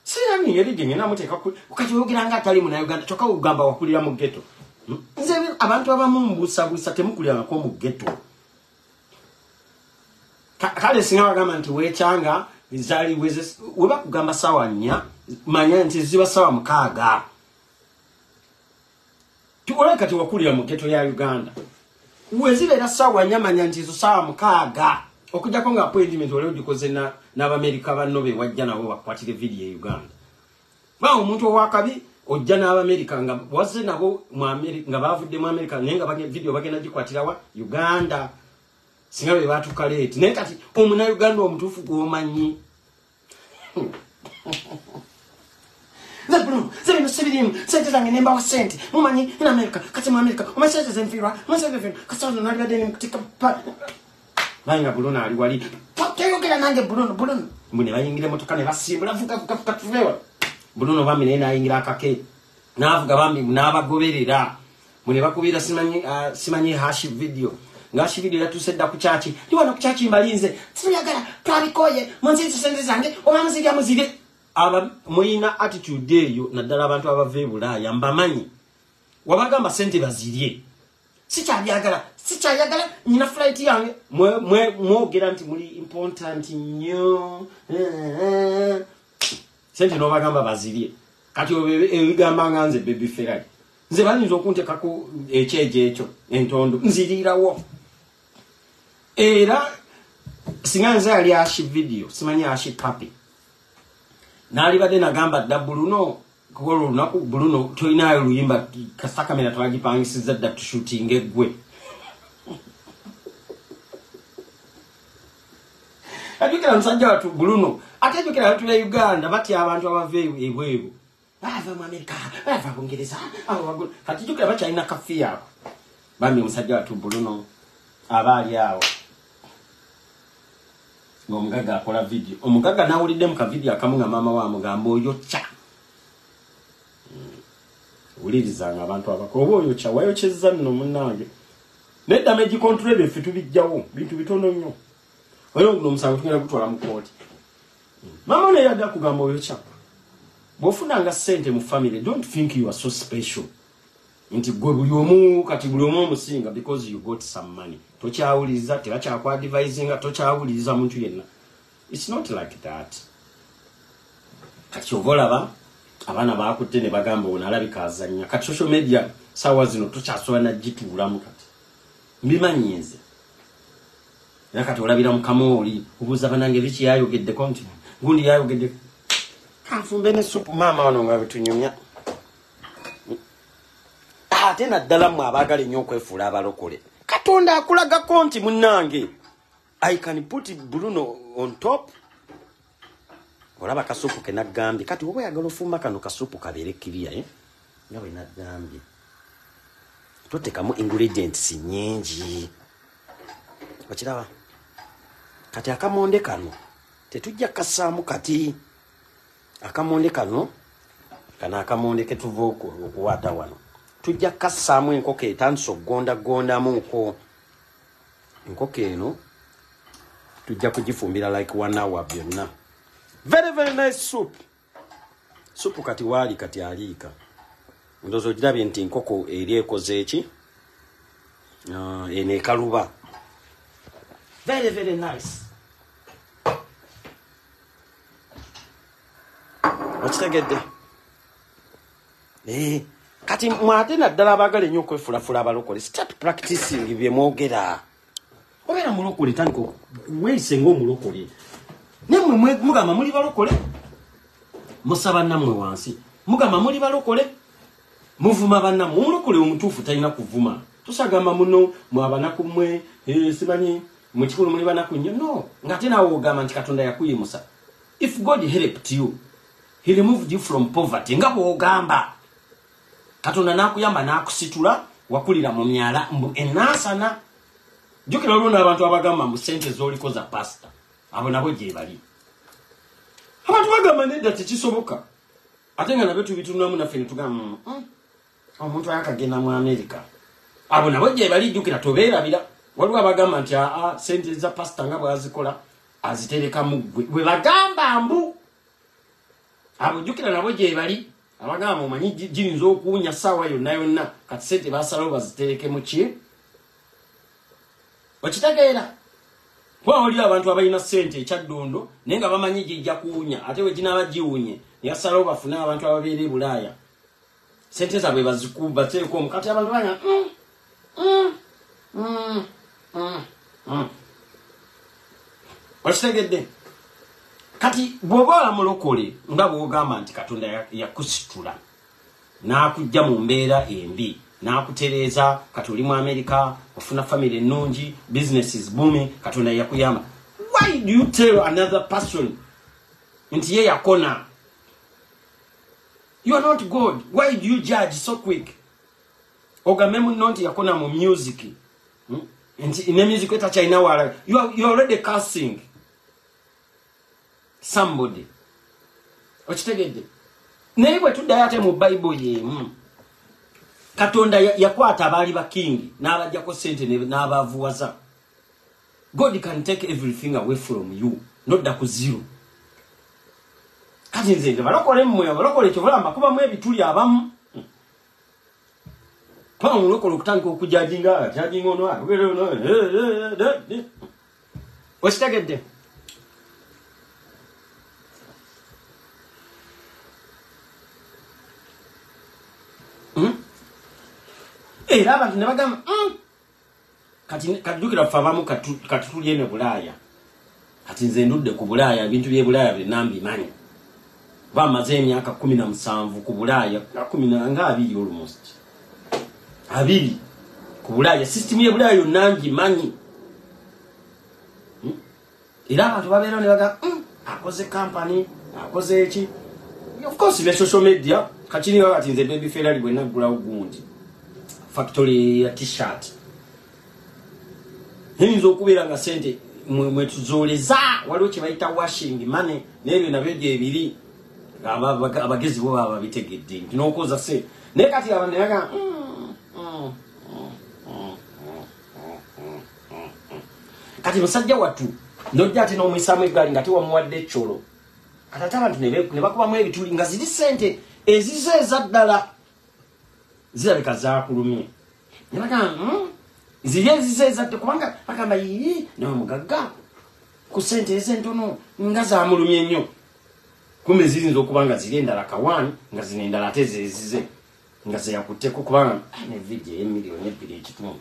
sirani yeri genge namuteka ukati yogiranga atali mu Uganda choka ugamba wakulira mu ghetto nze abantu abamu mbusa temukulira ko mu ghetto kale singa bagamba nti wechanga bizali weze weba kugamba sawa nya manya nti ziba sawa mukaaga tukola kati wakulira mu ghetto ya Uganda uwezibera sawa nyamanya ntizo sawa mukaaga okujja ko nga appointment ole udikoze na America banobe wajja nabo bakwatire video ya Uganda ba omuntu owakabi ojja na America nga waze nabo mu America nga bavudde mu America nenga bage video bagenda gikwatira wa Uganda singabe batu kaleti ne kati omuna Uganda omutufu gwomanyi Bruno, zero no sibirim, sente zange nemba wa sente. Mumanyi in America, kati mu America, umasete zenfira, kasazo nali badeni mkutika pa. Banga Bruno ali wali. Pakeyo kila nange Bruno. Mbune bayingire motoka ne basimbula vuga tuvewa. Bruno bamine na ayingira akake. Navuga bambi nabagoberera. Mbune bakubira simanyi hash video. Ngashi video yatusedda ku chachi. Ndiwana ku chachi mbalinze. Siyagala twabikoye, munzi sente zange, omamuzija muzire. Aba moyina attitude eyo naddala abantu abave Bulaya mbamanyi wabagamba sente bazirye sikyayagala nyina flight yange mwogera nti muli important nnyo sente no bagamba bazirye kati ebigamba nganze baby Ferrari nze balinze okuntekako ekyeje ekyo entondo nzirirawo era singanze ali ashi video simanyi ashi papi nali bade nagamba da Bruno ko naku Bruno toinayo luyimba kasa kamera twagipangisiza da shooting egwe Ajukira nsanja watu Bruno atajukira watu ya Uganda bati abantu abave ebwebu bava mu America bava Bungereza abo hatijukira bacha ina kafia bami musajja watu Bruno abali yao ngomugaga akola video omugaga nawulidde mu ka video akamunga mama wa mugambo oyo cha ulirizanga abantu abakobo oyo cha wayo chezza nno munange nedda meji control efitu bijjawo bintu bitono nnyo oyo ngo musango tugenda kutwala mu court mama ne yadda kugamba oyo cha bofunanga sente mu family don't think you are so special inti gwe buli omu kati buli omu musinga because you got some money tokyawuliza tebakya kwa advising tokyawuliza muntu yenna it's not like that kati ovolaba abana bakutte ne bagamba onalabika azanya kati social media sawa zino tokyasoba na gituulamu kati mbimanyinze nakati olabira mukamoli ubuza banange biki yayogedde konti gundi yayogedde kanfumbe ne supu mama wano nga bitunyumya tena ddala mu abagala ennyo okwefuula abalokole katonda akulaga konti munnange I can put Bruno on top olaba kasupu ke nagambye kati oba oyagala ofumba kano kasupu kabeere kiriya nga bwe nagambye totekamu ingredients nyingi okiraba kati akamonde kano tetujja kasaamu kati akamonde kano kana akamonde ketuva okuwaata wano tujja kasaamu enkoko etandise okugondagondamu nko enkoko eno tujja kugifumbira like 1 hour byonna very nice soup kati wali kati aliika ndozo girabye nti enkoko eri ekoze eki ene ekaluba very nice okitegedde kati mwate naddala abagala ennyo okwefulafula abalokole start practicing bye mwogera obeera mulokole tandika weeyise ng'omulokole nemwe mugamba muli balokole musaba nammwe wansi mugamba muli balokole muvuma bannammwe omulokole omutuufu talina kuvuma tosagamba muno mwabanaku mmwe simanyi mukikulu muli banaku nnyo no ng'ate naawe ogamba nti katonda yakuyimusa if God helped you he removed you from poverty nga bw'ogamba katonda n'akuyamba n'akusitula wakulira mu myala enaasana jjukira olwo n'abantu abagamba mu ssente z'oliko za pasita abo nabo gye bali abantu bagamba nedda tekisoboka ate nga nabyo tubitunamu naffe ne tugamba omuntu ayakagenda mu Amerika abo nabo gye bali jjukira tobeerabira waliwo abagamba nti ssente za pasita nga bwazikola azitereka mu ggwe bwe bagamba mbu abo jjukira nabo gye bali abagamba omanyi girinza okuwunya ssaawa yonna kati ssente basalawo bazitereke mu ki okitegeera kuba waliwo abantu abalina ssente ekyaddondo naye nga bamanyi gijja kuwunya ate we ginaaba giwunye neyasalawo bafune abantu ababeera e Bulaaya ssente zaabwe bazikuba bateeko omu kati abantu banya okitegedde kati bw'oba mulokole nga bw'ogamba nti katonda yakusitula n'akujja mu mbeera embi n'akutereeza kati oli mu Amerika ofuna family ennungi business is booming katonda yakuyamba why do you tell another person nti ye yakona you are not God why do you judge so quick ogambe munno nti yakona mu music nti ne music etakyalina wala you are already cursing somebody okitegedde naye bwe tuddayo ate mu Bible yemu katonda yakwata abaali bakingi n'abajjako ssente n'abavuwaza God can take everything away from you nodda ku zero kati nze balokole mmwe abalokole kyobulamba kubamu ebituli abamu pa omulokole okutandika okujajinga jajinga ono okitegedde era abantu ne bagamba kati jjukira ffe abamu kati tuli eno Bulaaya kati nze ndudde ku Bulaaya ebintu by'e Bulaaya byonna mbimanyi bamaze emyaka 17 ku Bulaaya 20 almost 2 ku Bulaaya system y'e Bulaaya yonna ngimanyi era abantu babeera ne baga akoze company akoze eki of course ne social media kachini wakati nze baby Ferrari bwe nagulawo gundi factory ya t-shirt hinzo okubeera nga sente mwe tuzoleza waliwo kye bayita washing money n'ebyo nabyo gye biri abagezi bo baba bitegedde nti n'okoza se naye kati abantu ne baga kati musajja wattu ndojja ate n'omuyisaamu eggaali nga tewamuwadde ekyolo kati ate abantu ne bakubamu ebituli nga ziri sente ezizo ezaddala zirabika zakulumye ne bagamba ziri ezizo ezadde kubanga bagamba yii nawe mugagga ku sente ezentono nga zamulumye nnyo kumbe zirinza okuba nga ziri endala kawaani nga zino endala ate zezize nga zeyakutteko kubanga ne vidiyo y'emiliyoni 2.5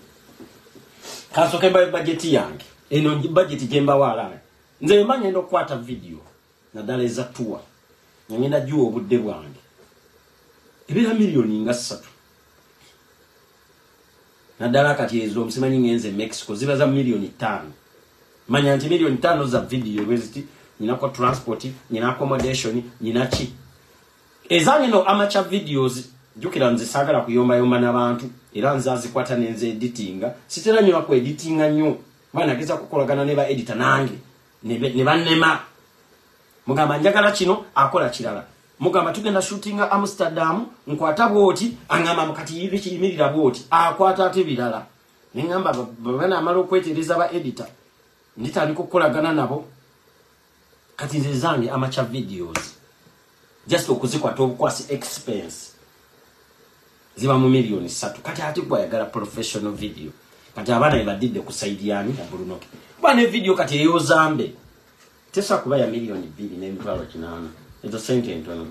kansooke bajeti yange eno bajeti gyembawaalaana nze mba ngenda okukwata vidiyo naddala eza tuwa nga ngenda giwa obudde bwange ebeera miliyoni nga 3 naddala kati ezo omusimanyi ngenze Mexico ziba za miliyoni 5 manya nti miliyoni 5 za vidiyo bweziti nyinako transport nyina accommodation nyina ki ezange no amateur videos jukira nze sagala kuyomba n'abantu era nze azikwata nenze editinga sitera nnyo ku editinga nnyo bana geza kukolagana ne ba editor nange ne bannema mugamba njagala kino akola kirala mugamba tugenda shootinga Amsterdam nkwata bwoti angamba mukati yivi kiyimirira bwoti akwata ate birala nengamba bana amalo kwetereza ba editor nditali kukolagana nabo kati nze zange amacha videos just okuzikwata obukwasi expense ziba mu milioni 3 kati ati kwa yagala professional video kati abana ibadide kusaidiani na Bruno bane video kati eyo zambe tesa kuba ya milioni 2 n'emitwalo 8 ezo sente ntono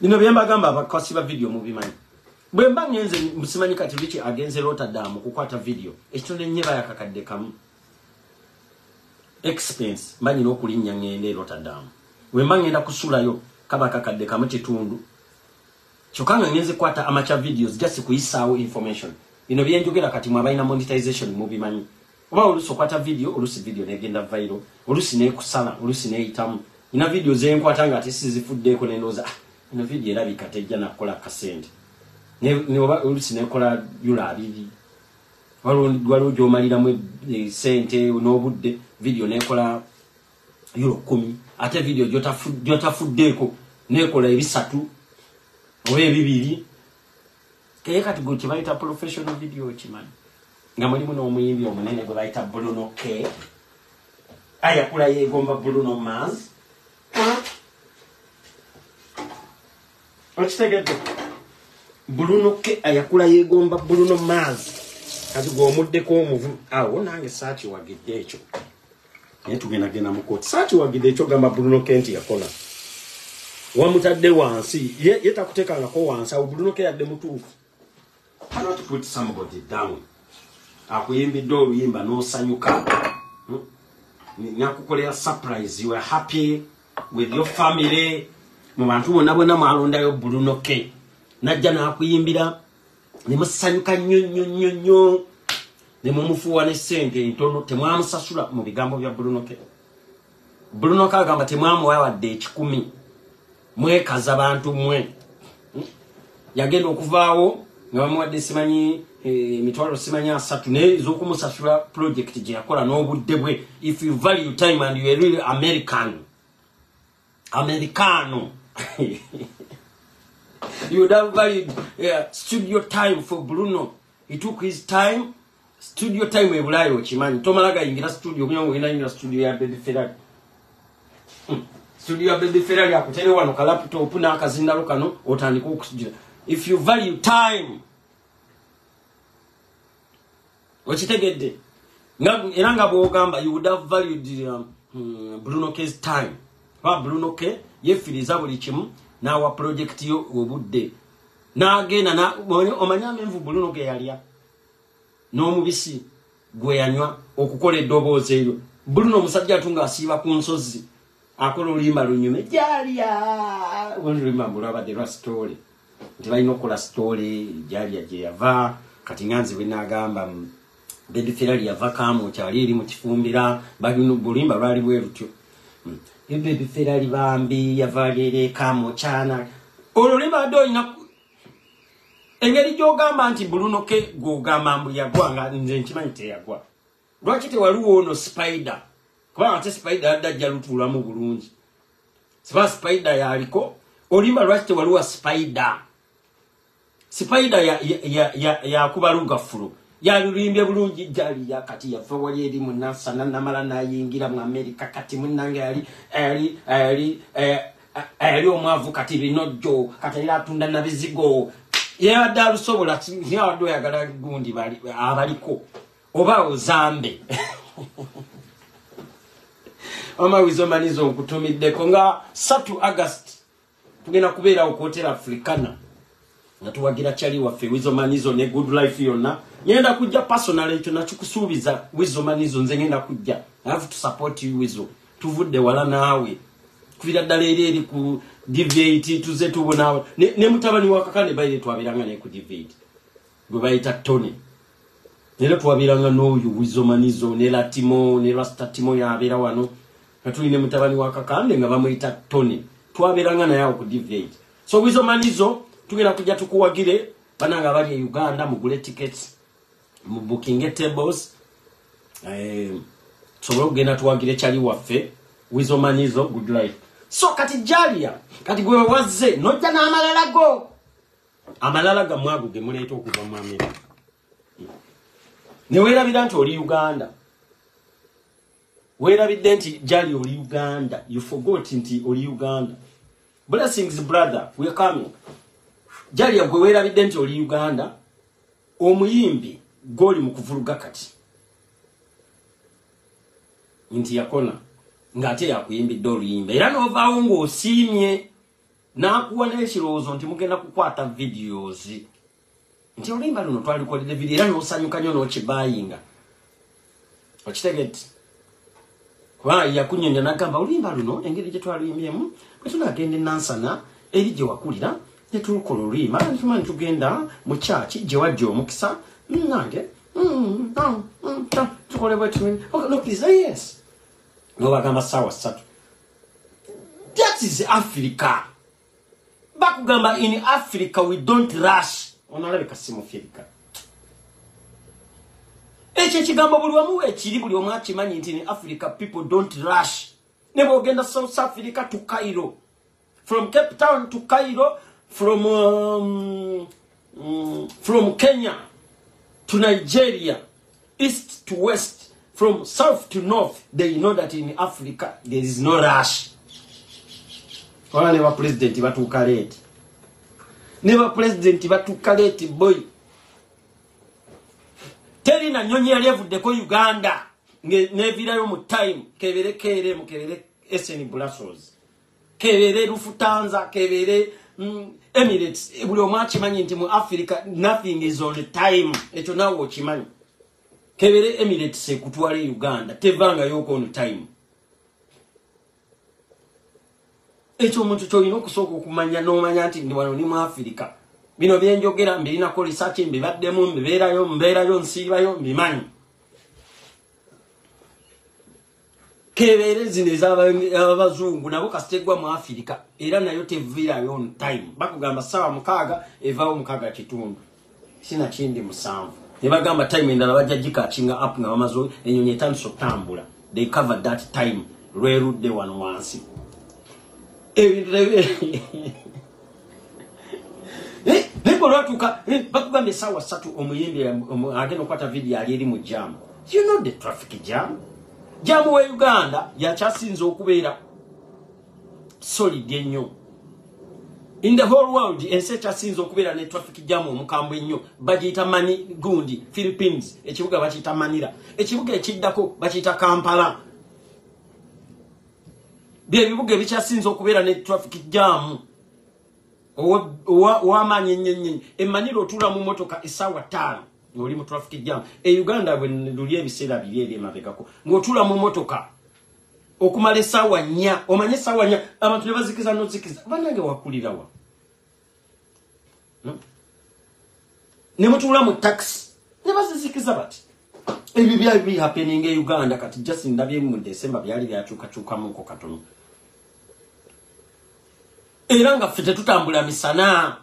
nino byamba gamba abakosi ba video mu bimanyi bwemba nyenze musimanyi kati bichi agenze Rotterdam kukwata video ekitonde nyeba yakakadde kamu expense manyi n'okulinnya ngende Rotterdam wemba ngenda kusulayo kaba kakadde kamu kitundu chokanga nyenze kwata amacha videos just kuisaawo information bino byenjogera kati mwabaina monetization mu bimanyi oba oluso kwata video olusi video negenda viral olusi ne kusala olusi ne itamu ina video zenkwata nga tesizifuddeeko nendoza ina video erabika tejja nakola kasente ne oba olusi ne kola yula abiri walo jomalira mu sente n'obudde video ne kola euro 10 ate video jotafuddeeko ne kola ebisatu owe bibiri kaya kati go kibaita professional video chimani nga mulimu n'omuyimbi omunene gwe bayita Bruno K ayakula yegomba Bruno Mars ochitegedde Bruno K ayakula yegomba Bruno Mars kati go omuddeko omuvu awo nange sachi wagidde ekyo tugenda gena mukoti sachi wagidde ekyo gamba Bruno K nti yakola wamutadde wansi yeta kutekanga ko wansi awo Bruno K yadde mutuufu cannot put somebody down akuyimbidde oluyimba n'osanyuka nyakukolera surprise you are happy with your family mu bantu bonna mwalondayo Bruno K najja n'akuyimbira ne musanyuka nnyo ne mumufuwa ne sente ntono temwamusasula mu bigambo bya Bruno K Bruno K agamba temwamuwa wadde 10 mwekaza abantu mwe yagenda okuvaawo nga bamuwadde simanyi mitwalo simanyi 3 ne z'okumusasula project gye yakola n'obudde bwe if you value time and you are really Americano you would have valued studio time for Bruno. He took his time studio time we bulayo chimanyi tomalaga ingira studio kunyango ina studio ya Baby Ferrari studio ya Baby Ferrari akutele wano ka laptop na akazinda kano otandika okustudio if you value time wachitegedde eranga bwogamba you would have valued Bruno K's time ba Bruno K yefiriza buli kimu na wa project yo obudde na agenda na omanyame mvu Bruno K yalya n'omubisi gwe yanywa okukola eddoboozi eyo Bruno musajja atunga asiiba ku nsozi akola oluyimba lunyume jalya oluyimba mulabadde lwa story nti balina okukola story jalya gye yava kati nganzi bwe nagamba Baby Ferrari yava kamu kyali eri mu kifumbira balina oluyimba lwali bwe lutyo Baby Ferrari bambi yava lere kamu kyana oluyimba doyina engeri gyogamba nti Bruno K gogamba mbu yagwanga nze nkimanyi teyagwa lwaki tewaliwo ono Spider kubanga ate Spider adajja lutuulamu bulungi siba Spider yaliko olimba lwaki tewaliwo Spider yakuba lugafulo yalulimbye bulungi jali yakati yafa wali eri munasa namala nayingira mu America kati munnange yali omwavu kati binojjo kati atunda na bizigo ya dalu sobola ya ado yagala gundi bali abaliko oba ozambe ama wizomanizo nkutumidde konga 3 August tugenda kubeera okotera Africana natuwagira chali waffe wizomanizo ne good life yonna ngenda kujja personal ekyo nakusuubiza wizomanizo nze ngenda kujja I have to support you wizo tuvudde wala naawe kuvira ddala eri ku D8 tuze tubona ne mutabani wakakane baile twabiranga ne ku D8 gwe bayita Tony nero twabiranga n'oyo wizomanizo ne Latimo ne Rastatimo yabera wano katuli ne mutabani wakakane nga bamuyita Tony twabiranga naye ku D8 So wizo manizo tugenda kujja tukuwagire bananga bali e Uganda mugule tickets mu booking tables so gena tuwagire chali waffe wizo manizo good life. So kati Jalia kati gwe wazze nojja na amalala ga mwagu ge muleeta okuva mu America ne weerabira nti oli Uganda weerabidde nti Jali oli Uganda you forgot nti oli Uganda. Blessings brother we are coming. Jali gwe weerabidde nti oli Uganda omuyimbi goli mu kuvuluga kati nti yakona ngate yakuyimbidde oluyimba era novaawo ng'osiimye n'akuwa n'ekirowoozo nti mugenda kukwata videos nti oluyimba luno twalikolera video era n'osanyuka nnyo n'okibayinga okitegedde kuba yakunyonya n'agamba oluyimba luno engeri gye twaluyimbyemu bwe tunagenda Nansana eri gye wakulira ne tulukola oluyimba tumanyi tugenda mu kyaki gye wajja omukisa nange tukole bwe no please yes no bagamba sawa satu. That is Africa. Bakugamba in Africa we don't rush. Onalabika simu Africa. Eche kigambo buli wamu ekiri buli omu akimanyi nti in Africa people don't rush. Nebo ogenda South Africa to Cairo. From Cape Town to Cairo, from Kenya to Nigeria, east to west, from south to north, they know that in Africa there is no rush. Wala never president batuuka late. Never president batuuka late boy. Teri na nyonyi yalyevuddeko Uganda nevirayo mu time kebere kere mu kebere SN Brussels. Kebere Lufthansa kebere Emirates buli omu akimanyi nti mu Africa nothing is on time. Ekyo nawe okimanyi. Kebere Emirates ekutwala Uganda tevanga yoko on time. Ekyo omuntu kyolina okusooka okumanya n'omanya nti ndi wano ni mu Africa. Bino byenjogera mbirina research mbibaddemu mbeerayo nsiibayo mbimanyi. Kebere zino ez'abazungu nabo kasitegwa mu Africa era nayo tevirayo on time. Bakugamba sawa mukaaga evaawo mukaaga kitundu. Sina kindi musanvu. Ne bagamba time endala bajja gikachinga up nga bamazo enyonyi etandise okutambula. They covered that time lwerudde wano wansi. People watuka bakugamba sawa satu omuyimbi agenda okwata video ali eri mu jam. You know the traffic jam. Jam we Uganda yakyasinze okubeera solid ennyo. In the whole world, ensi ekyasinze okubeera ne traffic jam omukambwe ennyo bagiyita mani gundi Philippines ekibuga bakiyita Manila ekibuga ekiddako bakiyita Kampala. Byebibuga ebikyasinze okubeera ne traffic jam owamanyi ennyo Manila otuula mu motoka essaawa 5 ng'oli mu traffic jam. Uganda bwe luli ebiseera biri eri emabegako ng'otuula mu motoka okumala essaawa 4 omanye essaawa 4 abantu ne bazikiza nozikiza banange wakulirawa ne mutuula mu taxi ne bazizikiza bati ebyo byali happening e Uganda kati just ndabye mu December byali byakyukakyukamu ko katono era nga ffe tetutambula misana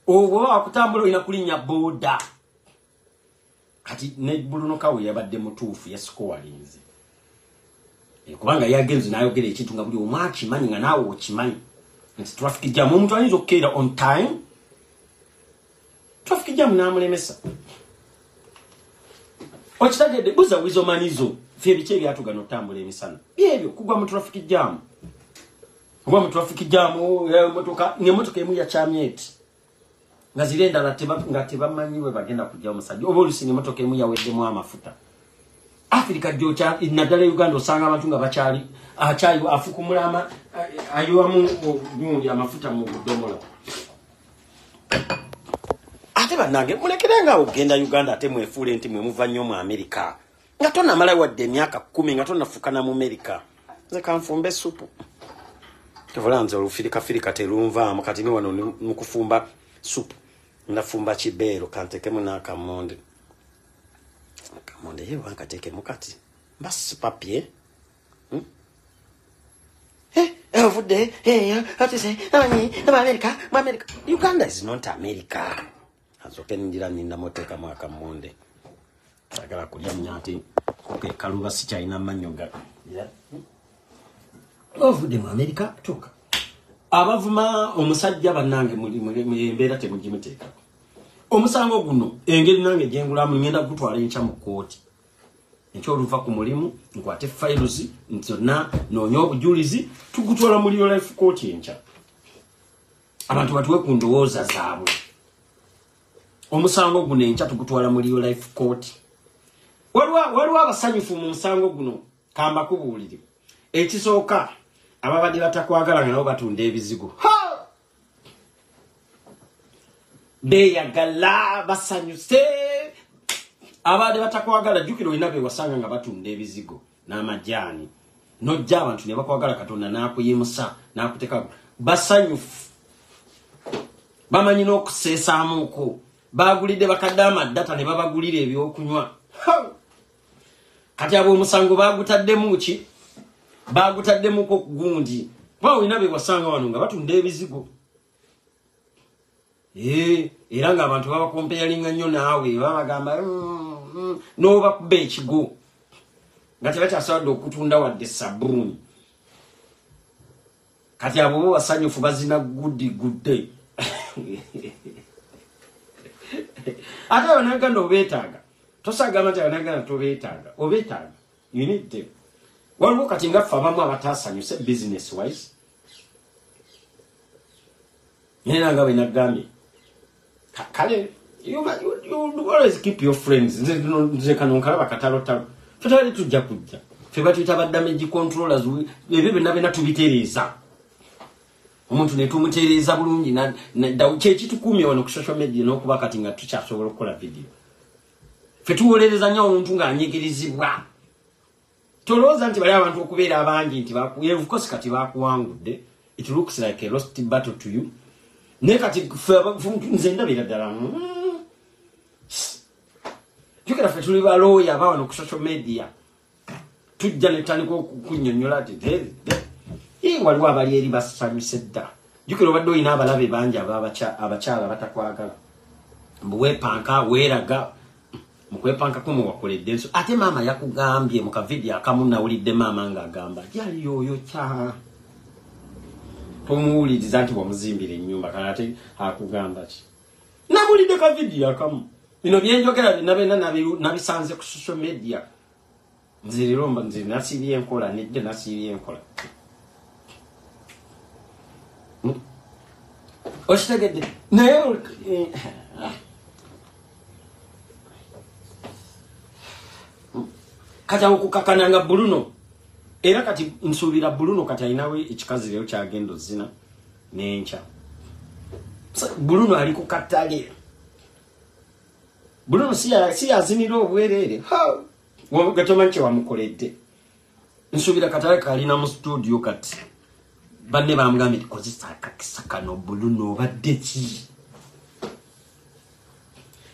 obo akutambula ina kulinya boda kati ne Bruno Kawe yabadde mutuufu yasikowalinze kubanga yagenze nayogera ekintu nga buli omwaki manyi nga naawe okimanyi nti traffic jam omuntu ayinza okukeera on time traffic jam n'amulemesa okitegedde buza wizo manizo fye biki ebyatugana okutambula emisana byebyo kugwa mu traffic jam ng'emmotoka emu yakyamya eti nga ziri endala nga tebamanyi we bagenda kujja omusajja oba olusinga emmotoka emu yaweddemu amafuta. Africa jocha naddala Uganda osanga abantu nga bakyali afukumula ayiwamu gundi amafuta mu budomola. Ate bannange mulekerenga ogenda Uganda ate mwefuule nti mwe muva nnyo mu America nga tonnamala wadde emyaka 10 nga tonnafukana mu America. Nze kanfumbe supu tevulanze olufirika terunvaamu kati ni wano mukufumba supu ndafumba kibeero kantekemu n'akamonde. Kamonde yewa nkateke mukati mbasi papier Everyday, hey, what you say? America. Uganda is not America. Azokendira ninda moteka mwaka monde. Agala kulya mnyati. Okay, kaluba si China manyoga. Yeah. Everyday mu America toka. Abavuma omusajja bannange muri embeera temugimiteeka. Omusango guno engeri nange jengulamu ngenda kutwala encha mu kooti. Encho oluva ku mulimu nkwate files ntona nonyo obujulizi tugutwala muri life court encha. Abantu batuwe ku ndowooza zaabwe. Omusango guno encha tugutwala muri life court. Waliwo abasanyufu mu musango guno kamba kubuulire. Ekisooka ababadde batakwagala nga nabo batunda ebizigo. Beyagala basanyuse abade batakwagala jukiro inabe wasanga nga batunda ebizigo n'amajani nojja abantu ne bakwagala Katonda n'akuyimusa n'akuteka basanyufu bamanyi n'okuseesaamuuko bagulidde bakadama data ne babagulira ebyokunywa kati abo omusango bagutaddemu ki bagutaddemu ko gundi bawo inabe wasanga wano nga batunda ebizigo. Era nga abantu baba comparinga nnyo naawe babagamba noba kuba ekigo nga tebakyasobola okutunda wadde sabbuuni. Kati abo basanyufu bazina gudde ate abanaganda obeetaaga tosagamba nti abanaganda tobeetaaga obeetaaga you need them. Waliwo kati nga ffe abamu abataasanyuse business wise nena nga bwenagambye kale you always keep your friends. Nze kanonkalaba katalotalo fetali tujja kujja fe batuyita ba damage controllers ebyo byonna tubitereeza omuntu ne tumutereeza bulungi kyekitukumye wano ku social media n'okuba kati nga tukyasobola okukola video fe tuwolereza nnyo omuntu ng'anyigirizibwa tolowooza nti bali abantu okubeera abangi nti of course kati bakuwangudde. It looks like a lost battle to you. Nekati nze ndabira ddala jukira ffe tuli balooya abawano ku social media tujja netandika okunyonnyola ati waliwo abali eri basanyuse dda. Jukira obadde olina abalabe bangi abakyala batakwagala mbuweepanka weeraga mukwepanka kumu wakoledde enso ate maama yakugambye mu kavidiyo akamu nawulidde maama ng'agamba yali yoyo kya tumuwuliriza nti wamuzimbira ennyumba kale akugamba ki nawulidde kavidiyo akamu bino byenjogera nabisanze ku social media nziromba nzi nasiibye enkola nejja nasiibye enkola okitegedde naye kati okukakananga Bruno era kati nsuubira Bruno kati ayinawe ekikazi leero kyagenda ozina n'enkya. Bruno ali ku katale. Bruno si azinira obwereere gatomanyi kye wamukoledde. Nsuubira katale kalina mu studio kati banne bamugambye kozesa akakisa kano Bruno obadde ki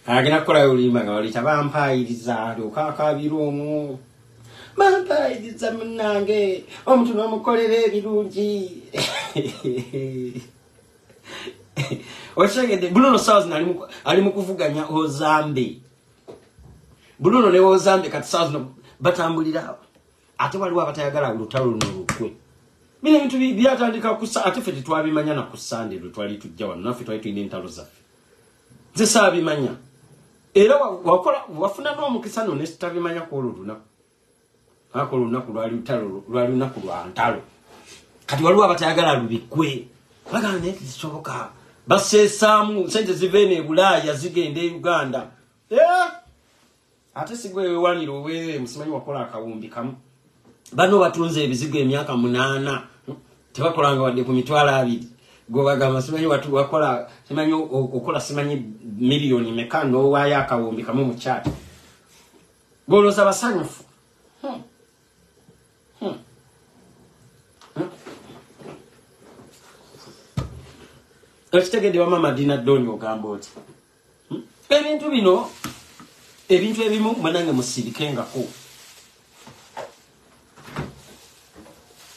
agenda kukola olimba nga walita bampayiriza alyokaakabira omwo bampayiriza munnange omuntu n'omukolera ebirungi okitegedde. Bruno South ali mu kuvuganya Ozambe. Bruno ne Ozambe kati South batambulira ate waliwo abatayagala olutalo luno lukwe. Bino ebintu byatandika kusa ate ffe tetwabimanya na ku Sunday lwe twali tujja wano naffe twali tulina entalo zaffe nze saabimanya era wafuna n'omukisa no ne sitabimanya kwolwo olunaku ako olunaku lwali lunaku lwa ntalo kati waliwo abatayagala lubikwe bagamba naye kisoboka baseesaamu sente ziveene Bulaaya zigenda e Uganda ate sigwe wewanira oweere musimanyi wakola akawumbi kamu bano batunze ebizigo emyaka 8 tebakolanga wadde ku mitwalo 2 gobagamba simanyi watu wakola simanyi okola simanyi miliyoni meka n'owaayo akawumbi kamu mu kyati golooza basanyufu okitegedde wama Madina Doni ogamba oti ebintu bino ebintu ebimu mwanange musirikengako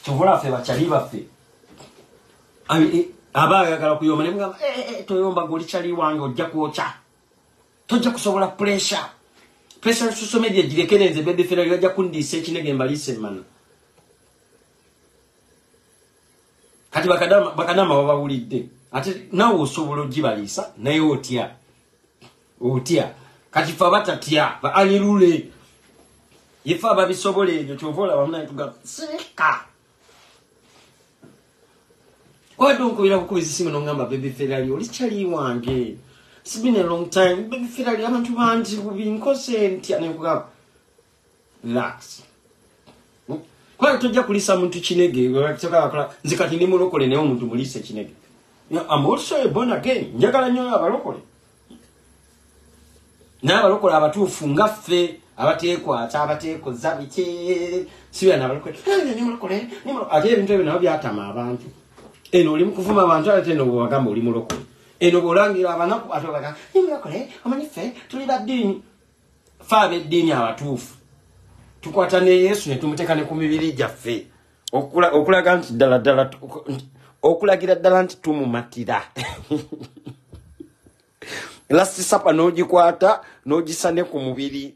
tubula ffe bakyali baffe abayagala kuyomba ne mugamba toyomba goli chali wange ojja kuocha tojja kusobola pressure social media girekenenze bebe fera yajja kundise kinege mbalise mana kati bakadama wabawulidde ate nawo osobola ogibalisa naye otya kati fa batatya ba alirule yefa babisobole ebyo kyovola bamuna tuga seka donc ila kukubizisimu nongamba baby Ferrari oli chali wange it's been a long time baby Ferrari abantu banji kubinkosenti anekuga relax kwa tojja kulisa muntu kinege wakitoka akola nzikati ndi mulokole naye omuntu mulise kinege I'm also born again njagala nnyo abalokole n'abalokole abatuufu ngaffe abateekwa abateeko zabike siwe n'abalokole ni mulokole ate ebintu ebyo nabo byatama abantu eno oli mukuvuma abantu ate no bwagamba oli mulokole eno bolangira abanaku atobaga ni mulokole amanyife tuli badini faabe dini abatuufu tukwata ne Yesu ne tumutekane ku mibiri gyaffe okulaga nti ddala okulagira ddala nti tumumatira last supper n'ogikwata n'ogisane ku mubiri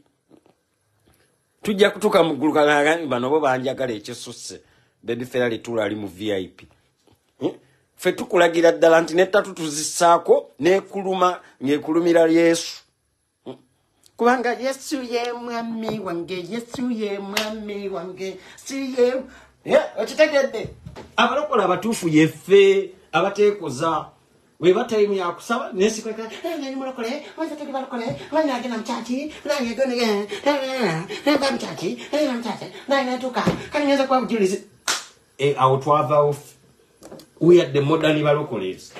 tujja kutuka mu ggulu kagamba bano bo banjagala ekisusse baby Ferrari tula ali mu VIP fe tukulagira ddala nti nettatu tuzisaako nekuluma ngekulumira Yesu kubanga Yesu ye mwami wange Yesu ye mwami wange siye okitegedde abalokola abatuufu yeffe abateekoza we bataimu ya kusaba nesikweka nani mulokole wanza tuli balokole wanya agenda mchachi nani agone mchachi nani tuka kani nyenza kwa kujulizi out of we are the modern balokoles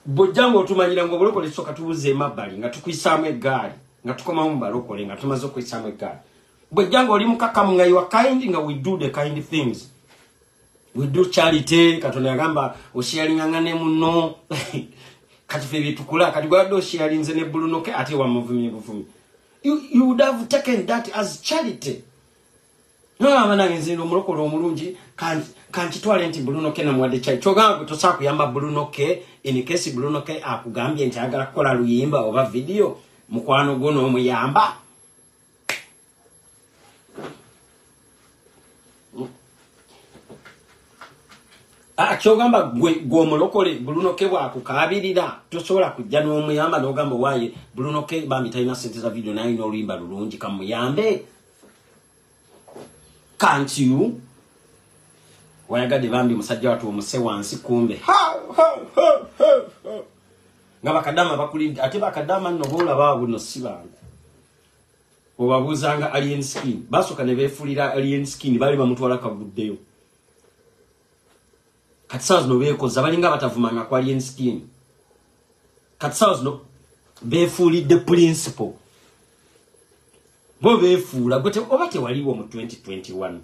bojango tumanyira ngo bolokole soka tubuze mabali nga tukwisamu egali nga tukoma mu balokole nga tumazo kwisamu egali bojango oli mukaka nga you are kind nga we do the kind things we do charity katona yagamba osharinga ngane muno kati fe tukula kati gwado osharinze ne bulunoke ate wa muvumi you would have taken that as charity no amana nzinzo mulokolo omulungi kanti twale nti bulunoke na mwade chai chogango tosa kuyamba bulunoke in case bulunoke akugambye nti agala kola luyimba oba video mukwano gono omuyamba chogamba gwe mulokole bulunoke bwakukabirira tosobola kujja n'omuyamba n'ogamba waye bulunoke bambi talina sente za video naye n'oluyimba lulungi kamuyambe can't you wayagadde bambi musajja watu omuse wansi kumbe nga bakadama bakulindi ate bakadama nno bola baabo no sibangu obabuzanga alien skin basoka ne beefulira alien skin bali bamutwala kaguddeyo Katsaz no bekoza balinga batavumanga kwa alien skin. Katsaz no befuli the principle. Bo befula gote obate waliwo mu 2021.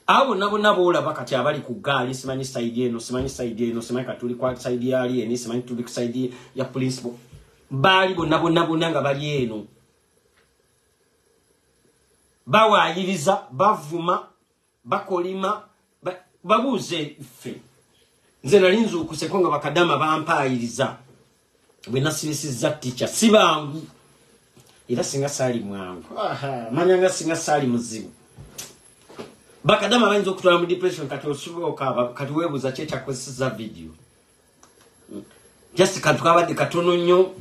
Abo nabo olaba kati abali ku gali simanyi side eno simanyi katuli kwa side yali eni simanyi tuli ku side ya principle. Bali nabo nanga bali eno. Bawayiriza bavuma bakolima babuze fe nze nalinzu kusekonga bakadama bampayiriza bwe nasibisiza teacher sibangu era singa sali mwangu manyanga singa sali muzibu bakadama bayinza okutwala mu depression kati osuboka kati webuza checha kwesiza video just katukabadde katono nnyo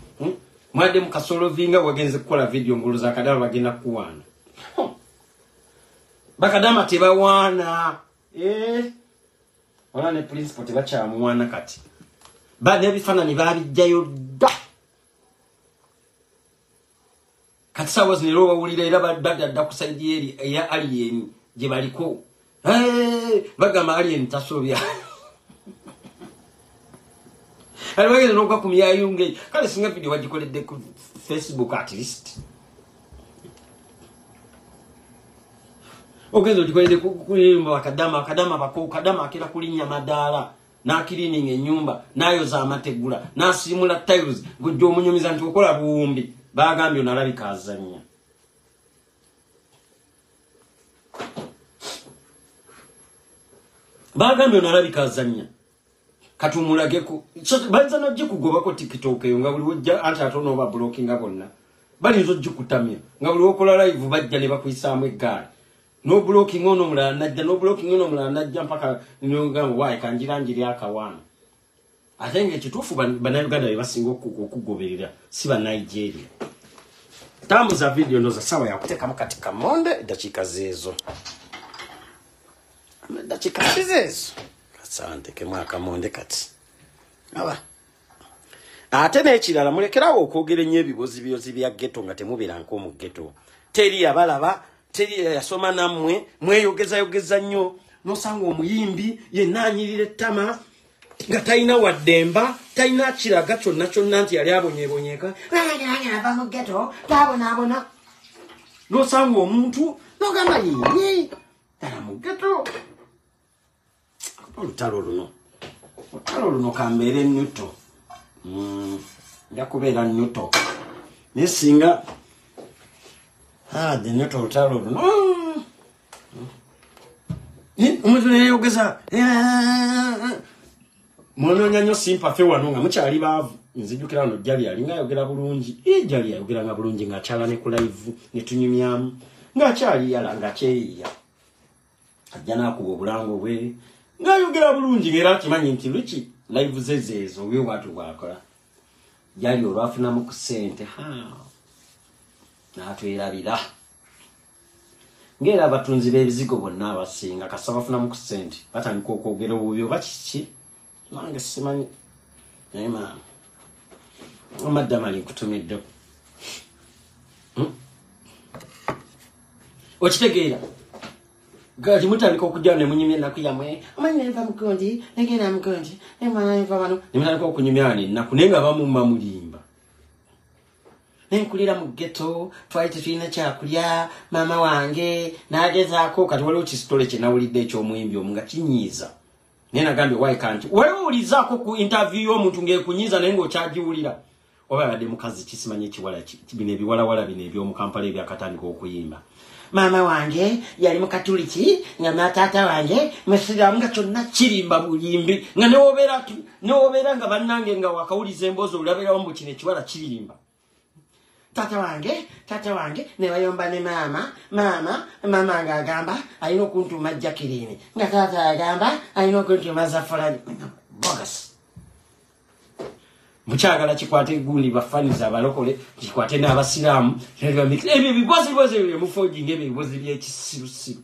mwade mukasolo vinga wagenze kukola video nguluza kadama bagenda kuwana bakadama tebawana Ona ne principle tebacha mwana kati. Bade bifanani babijjayo da. Kati sawa ziniroba ulira era badda kusaidia eri ya alien je baliko. Bagamba alien tasobya. Alibagenda nokuba kumya yunge kale singa video wagikoledde ku Facebook at least. Ogenzo dikwende kuyimba wakadama bako kadama akira kulinya madala na cleaning enyumba nayo za amategula na simula tiles gujjo omunyumiza nti okola buumbi bagambye onalabika azanya bagambye onalabika azannya katumulageko banza najje kugobako TikTok eyo nga buli wajja anti atono oba blocking bonna balinzo jikutamya nga buli okola live bajja ne bakuyisaamu eggaali no blocking ono mulala najja no blocking ono mulala najja mpaka ningamba wayi kanjiranjiri akawana atenge kitufu bannayuganda bebasinga okugoberera si ba Nigeria tambuza video noza sawa ya kuteka mukati kamonde dakika zezo dakika zezo asante ke mwaka monde kati aba ate n'ekirala mulekerawo okwogera ennyo ebibozi byozi bya ghetto nga temubera nko mu ghetto teri abalaba teri yasoma nammwe mweyogeza nnyo nosanga omuyimbi yenanyirira ettama nga talina waddemba talina kiraga kyonna nti yali abonyebonyeka ava mu ghetto tabonaabona nosanga omuntu nogamba yii tala mu ghetto olutalo luno kambeere nnyuto nja kubeera nnyuto naye singa de nnyuto olutalo luno omuntu neyeyogeza mwanoonya nnyo sympathy wano nga mukyali baavu nzijukira wano jjali alinga ayogera bulungi jjali ayogeranga bulungi ng'akyala ne ku live ne tunyumyamu ng'akyali yala ng'akyeyiya ajja n'akuba obulango bwe ngayogera bulungi ngera kimanyi nti luki live zezezo we watu bwakola jali olwafunamu ku ssente n'atwerabira ngera abatunzi b'ebizigo bonna abasinga kasaba bafunamu ku ssente batandika okwogera obubi oba kiki nange simanyi naye maama omaddama linkutumiddeko okitegeera gati mutandika okujja ne munyumya ennaku yammwe amanyi nenva mukundi negenda mukundi nemwana nenva wano nemutandika okunyumya ennaku naye nga bamumma mulimba nenkulira mu ghetto twali tetulina kyakulya maama wange n'agezaako kati waliwo kisitole kye nawulidde eky'omuyimbi omu nga kinyiiza naye nagambye wayi kanti wewulizaako ku interview y'omuntu ng'ekunyiiza naye ng'okyagiwulira oba yabadde mukazi kisimanyi ekiwala bino ebiwalawala bino eby'omu Kampala ebyakatandika okuyimba mama wange yali mukatuliki nga taata wange musiraamu nga kyonna kirimba buyimbi nga newobeera nga bannange nga wakawuliza emboozi olabirawo mbu kino ekiwala kirimba taata wange ne bayomba ne mama ng'agamba alina okuntuma Jacqueline nga taata agamba alina okuntuma Zafulani bogus mukyagala kikwate gundi bafaniza abalokole kikwate n'abasiraamu ebyo bibozibozi ebyo mufojinga ebyo bibozi by'ekisirusiru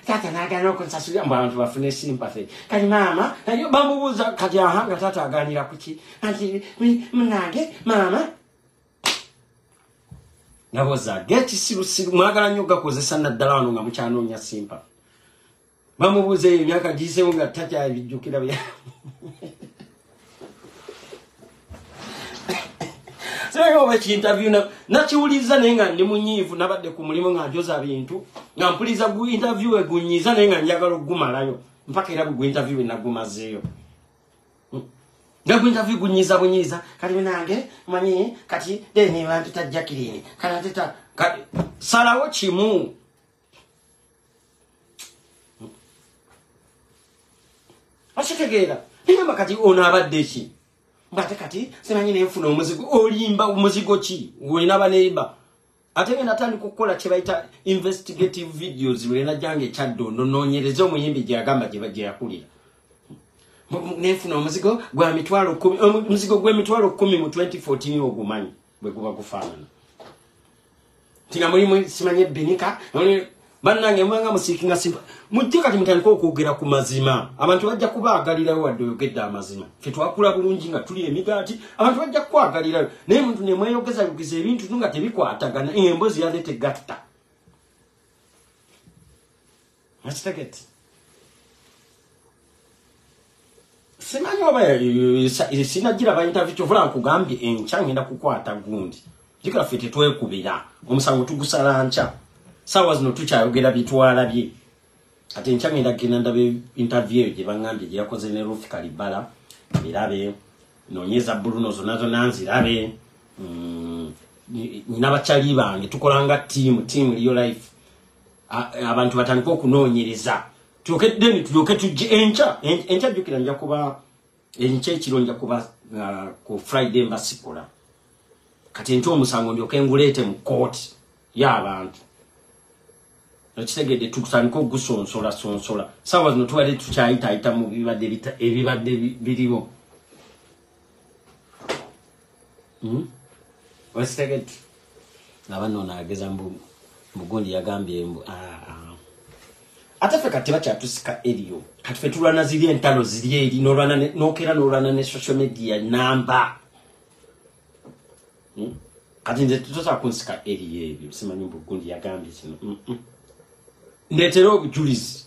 taata n'agaana okunsasulira mbu abantu bafune sympathy kati maama nayo bamubuuza kati nga taata aganira ku ki anti munange maama naboza gekisirusiru mwagala nnyo gakozesa naddala wano nga mukyanoonya sympathy bamubuuza eyo emyaka giyisewo nga takyabijjukira bya oba ki-interview nakiwuliza naye nga ndi munyiivu nabadde ku mulimu nga njoza bintu nga mpuliza gu interview egunyiiza naye nga njagala okugumalayo mpaka era bwe interview enagumazeeyo nga gu interview gunyiiza bunyiiza kati nange manyi kati deni bantita Jacqueline kanatita salawo kimu akitegeera nigamba kati ono abadde ki mbate kati simanyi nenfuna omuzigo olimba omuzigo ki olina baneiba ate ngenda tandika okukola kye bayita investigative videos lwena jange ekyaddondo noonyereza omuyimbi gye yagamba gye yakulira nenfuna omuzigo gwa mitwalo 10 omuzigo gw'emitwalo 10 mu 2014 ogumanyi bwe guba gufaanana tinga mulimu simanyi ebinika bannange mwanga musiikinga simba mujje kati mutandika okwogera ku mazima abantu bajja kubaagalirayo wadde oyogedde amazima ffe twakula bulungi nga tuli emigaati abantu bajja kukwagalirayo naye muntu nemweyogeza ebintu nga tebikwatagana emboozi yaleete gatta akitegeti simanyi oba sinagiraba interview kyovula nkugambye enkya ngenda kukwata gundi jikira ffe tetwekubira omusango tugusala nkya sawa zino tukyayogera bitwalabye ate enkya ngenda genda ndabe interview gye baŋŋambye gye yakoze ne Ruth Kalibala birabe noonyeza Bruno zonna nzirabe nina bakyali bange tukolanga team Real Life abantu batandika okunoonyereza tukedeni tuyoke tujje encha jukira nja kuba encha ekironja kuba ku Friday mbasikola kati ento omusango ndyoke ngulete mu court y'abantu nakitegedde tukusandika ogusonsola sawa zino tuwali tukyayitaayita mu ebibadde biriwo wasitegedde nabano naageza mbugundi yagambye ate ffe kati bakyatusika eriyo kati ffe tulwana ziri entalo ziri eri nokera n'olwana ne social media namba kati nze tutosa kunsika eriyo ebyo simanyi mbugundi yagambye kino ndeetera obujulizi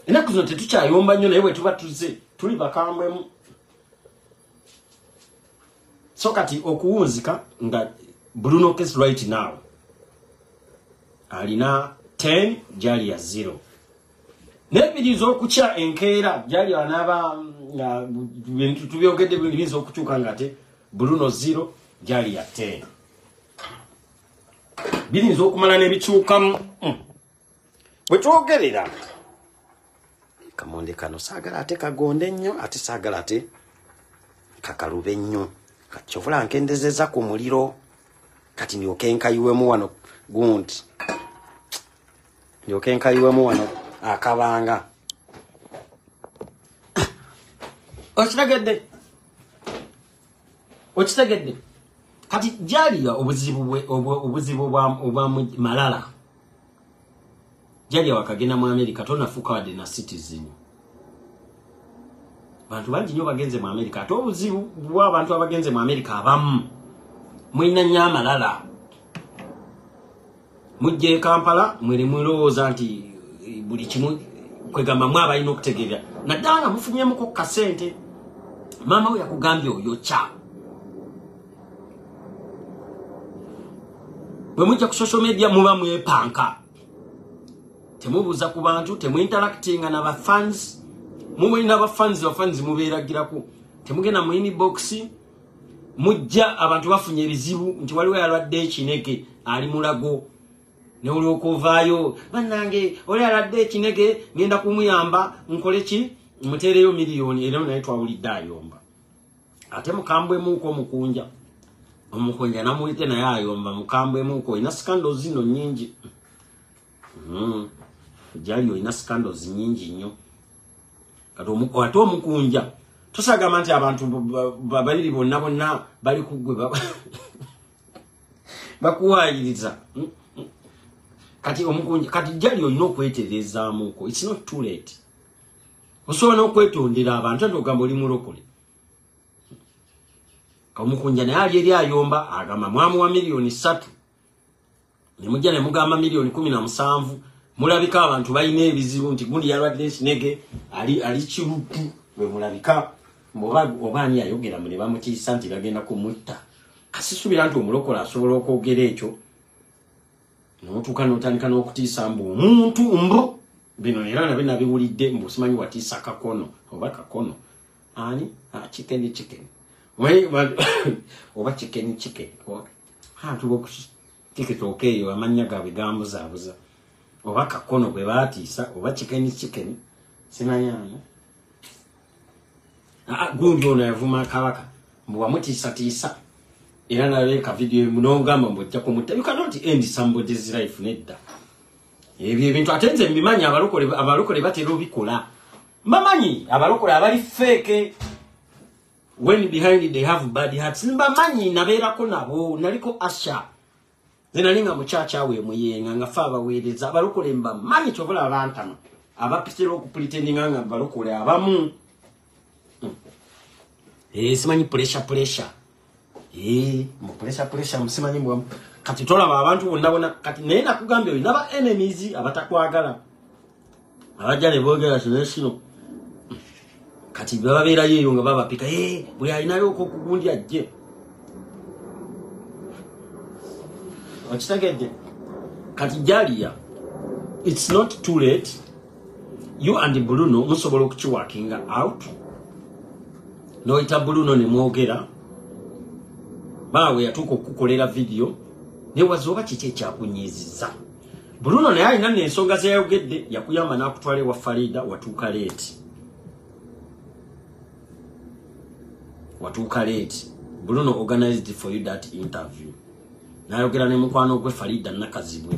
ennaku zino tetukyayomba nnyo naye bwe tuba tuze tuli bakambwemu so kati okuwunzika nga Bruno Kes right now alina 10 jali ya 0 nebirizo okukya enkeera jali anaba bintu tubyogedde birizo okukyuka ngate Bruno 0 jali ya 10 birizo okumala nebikyukamu wetwogerera kamonde kano saagala ate kagonde nnyo ate saagala ate kakalube nnyo kachovula nkendezeza ku muliro kati ndyokenkayiwemu wano gundi ndyokenkayiwemu wano akabanga okitegedde kati jaliya obuzibu obwa malala jaliya wakagenda mu America tonafuka wadde na citizen bantu bangi nnyo bagenze mu America ate obuzibu bw'abantu abagenze mu America abamu mwina nnyo amalala mujje Kampala mwere mulowooza nti buli kimu kwegamba mwe abalina okutegeera naddala nga mufunyemuko kasente maama we yakugambye oyokya bwe mujja ku social media muba mwepanka temubuuza ku bantu temuinteractinga n'abafans mumulina abafans mubeeragiraku temugenda mu inbox mujja abantu bafunye ebizibu nti waliwo yalwadde ekinege ali mulago ne olwokovaayo bannange oli alwadde ekinege ngenda kumuyamba nkole ki muteereyo miliyoni era naye twawulidde ayomba ate mukambwemuuko omukunja namuyite naye ayomba mukambwemuuko ina scandals zino nnyingi jali olina scandals nnyingi nnyo ate omukunja tosagamba nti abantu babiri bonna bali kuggwe bakuwaayiriza kati omukunja kati jali olina okweterezaamuko it's not too late osobola n'okwetondera abantu ate ogamba oli mulokole omukunja naye ali eri ayomba agamba mwamuwa miliyoni 3 ne mujja ne mugamba miliyoni 17 mulabika abantu balina ebizibu nti gundi yalwadde ekinege ali kirupu bwe mulabika obaani ayogera mu ne bamutiisa nti bagenda kumutta kasisubira nti omulokola asobola okwogera ekyo n'otuuka n'otandika n'okutiisa mbu omuntu mbu bino era nabe nabiwulidde mbu simanyi watiisa kakono oba kakono ani chicken oba chicken tuba tikitokeeyo amanya gaabwe gambuzaabuza oba kakono bwe baatiisa oba chicken simanyana gundi ono yavuma kabaka mbu wamutiisatiisa era naleka video munogamba mbu ojja kumutta you cannot end somebody's life nedda ebyo ebintu ate nze mbimanyi abalokole batera obikola mbamanyi abalokole abali fake when behind they have bad hearts mbamanyi nabeerako nabo naliko asha zinalinga muchacha awe muyenga nga fa abaweereza abalokole mbamanyi kyobula abantama abapitira okupretendinga nga abalokole abamu simanyi pressure mu pressure musimanyi mwamu kati tolaba abantu bonna kati naye nakugambye olina ba enemies abatakwagala abajja ne boogera kino kati babeerayo eyo nga babapika buli alinayo okugundi ajje okitegedde kati jaliya it's not too late you and Bruno musobola okukiwakinga out noita Bruno ne mwogera bawe yatuko okukolera video ne wazoba kiki ekyakunyiziza Bruno naye alina n'ensonga ze yayogedde yakuyamba n'akutwala ewa Farida watuuka late. Bruno organized for you that interview. Nayogera ne mukwano gwe Farida Nakazibwe.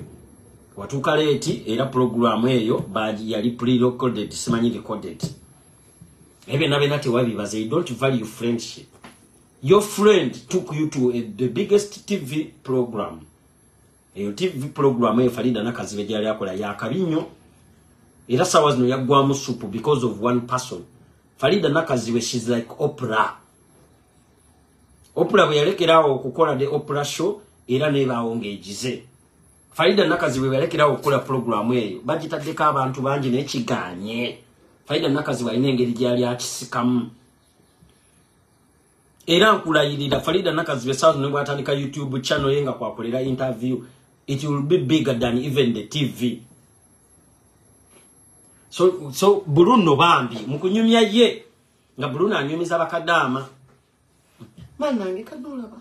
Watuuka late era programu eyo baji yali pre-recorded simanyi recorded. Ebe nabe nati wabibaze, you don't value friendship. Your friend took you to the biggest TV program. Eyo TV program eyo Farida Nakazibwe gyali akola ya kabinyo. Era sawa zino yaggwamu supu because of one person. Farida Nakazibwe, she's like Oprah. Oprah bwe yalekerawo okukola the Oprah show era nebaawo ng'egize. Farida Nakazibwe bwe yalekerawo okukola programu eyo bagitaddeko abantu bangi n'ekiganye. Farida Nakazibwe alina engeri gyali akisikamu. Era nkulayirira Farida Nakazibwe sawa ne bw'atandika YouTube channel ye nga kwakolera interview, it will be bigger than even the TV. So Bruno bambi mukunyumya ye nga Bruno anyumiza bakadama. Nange kadolaba.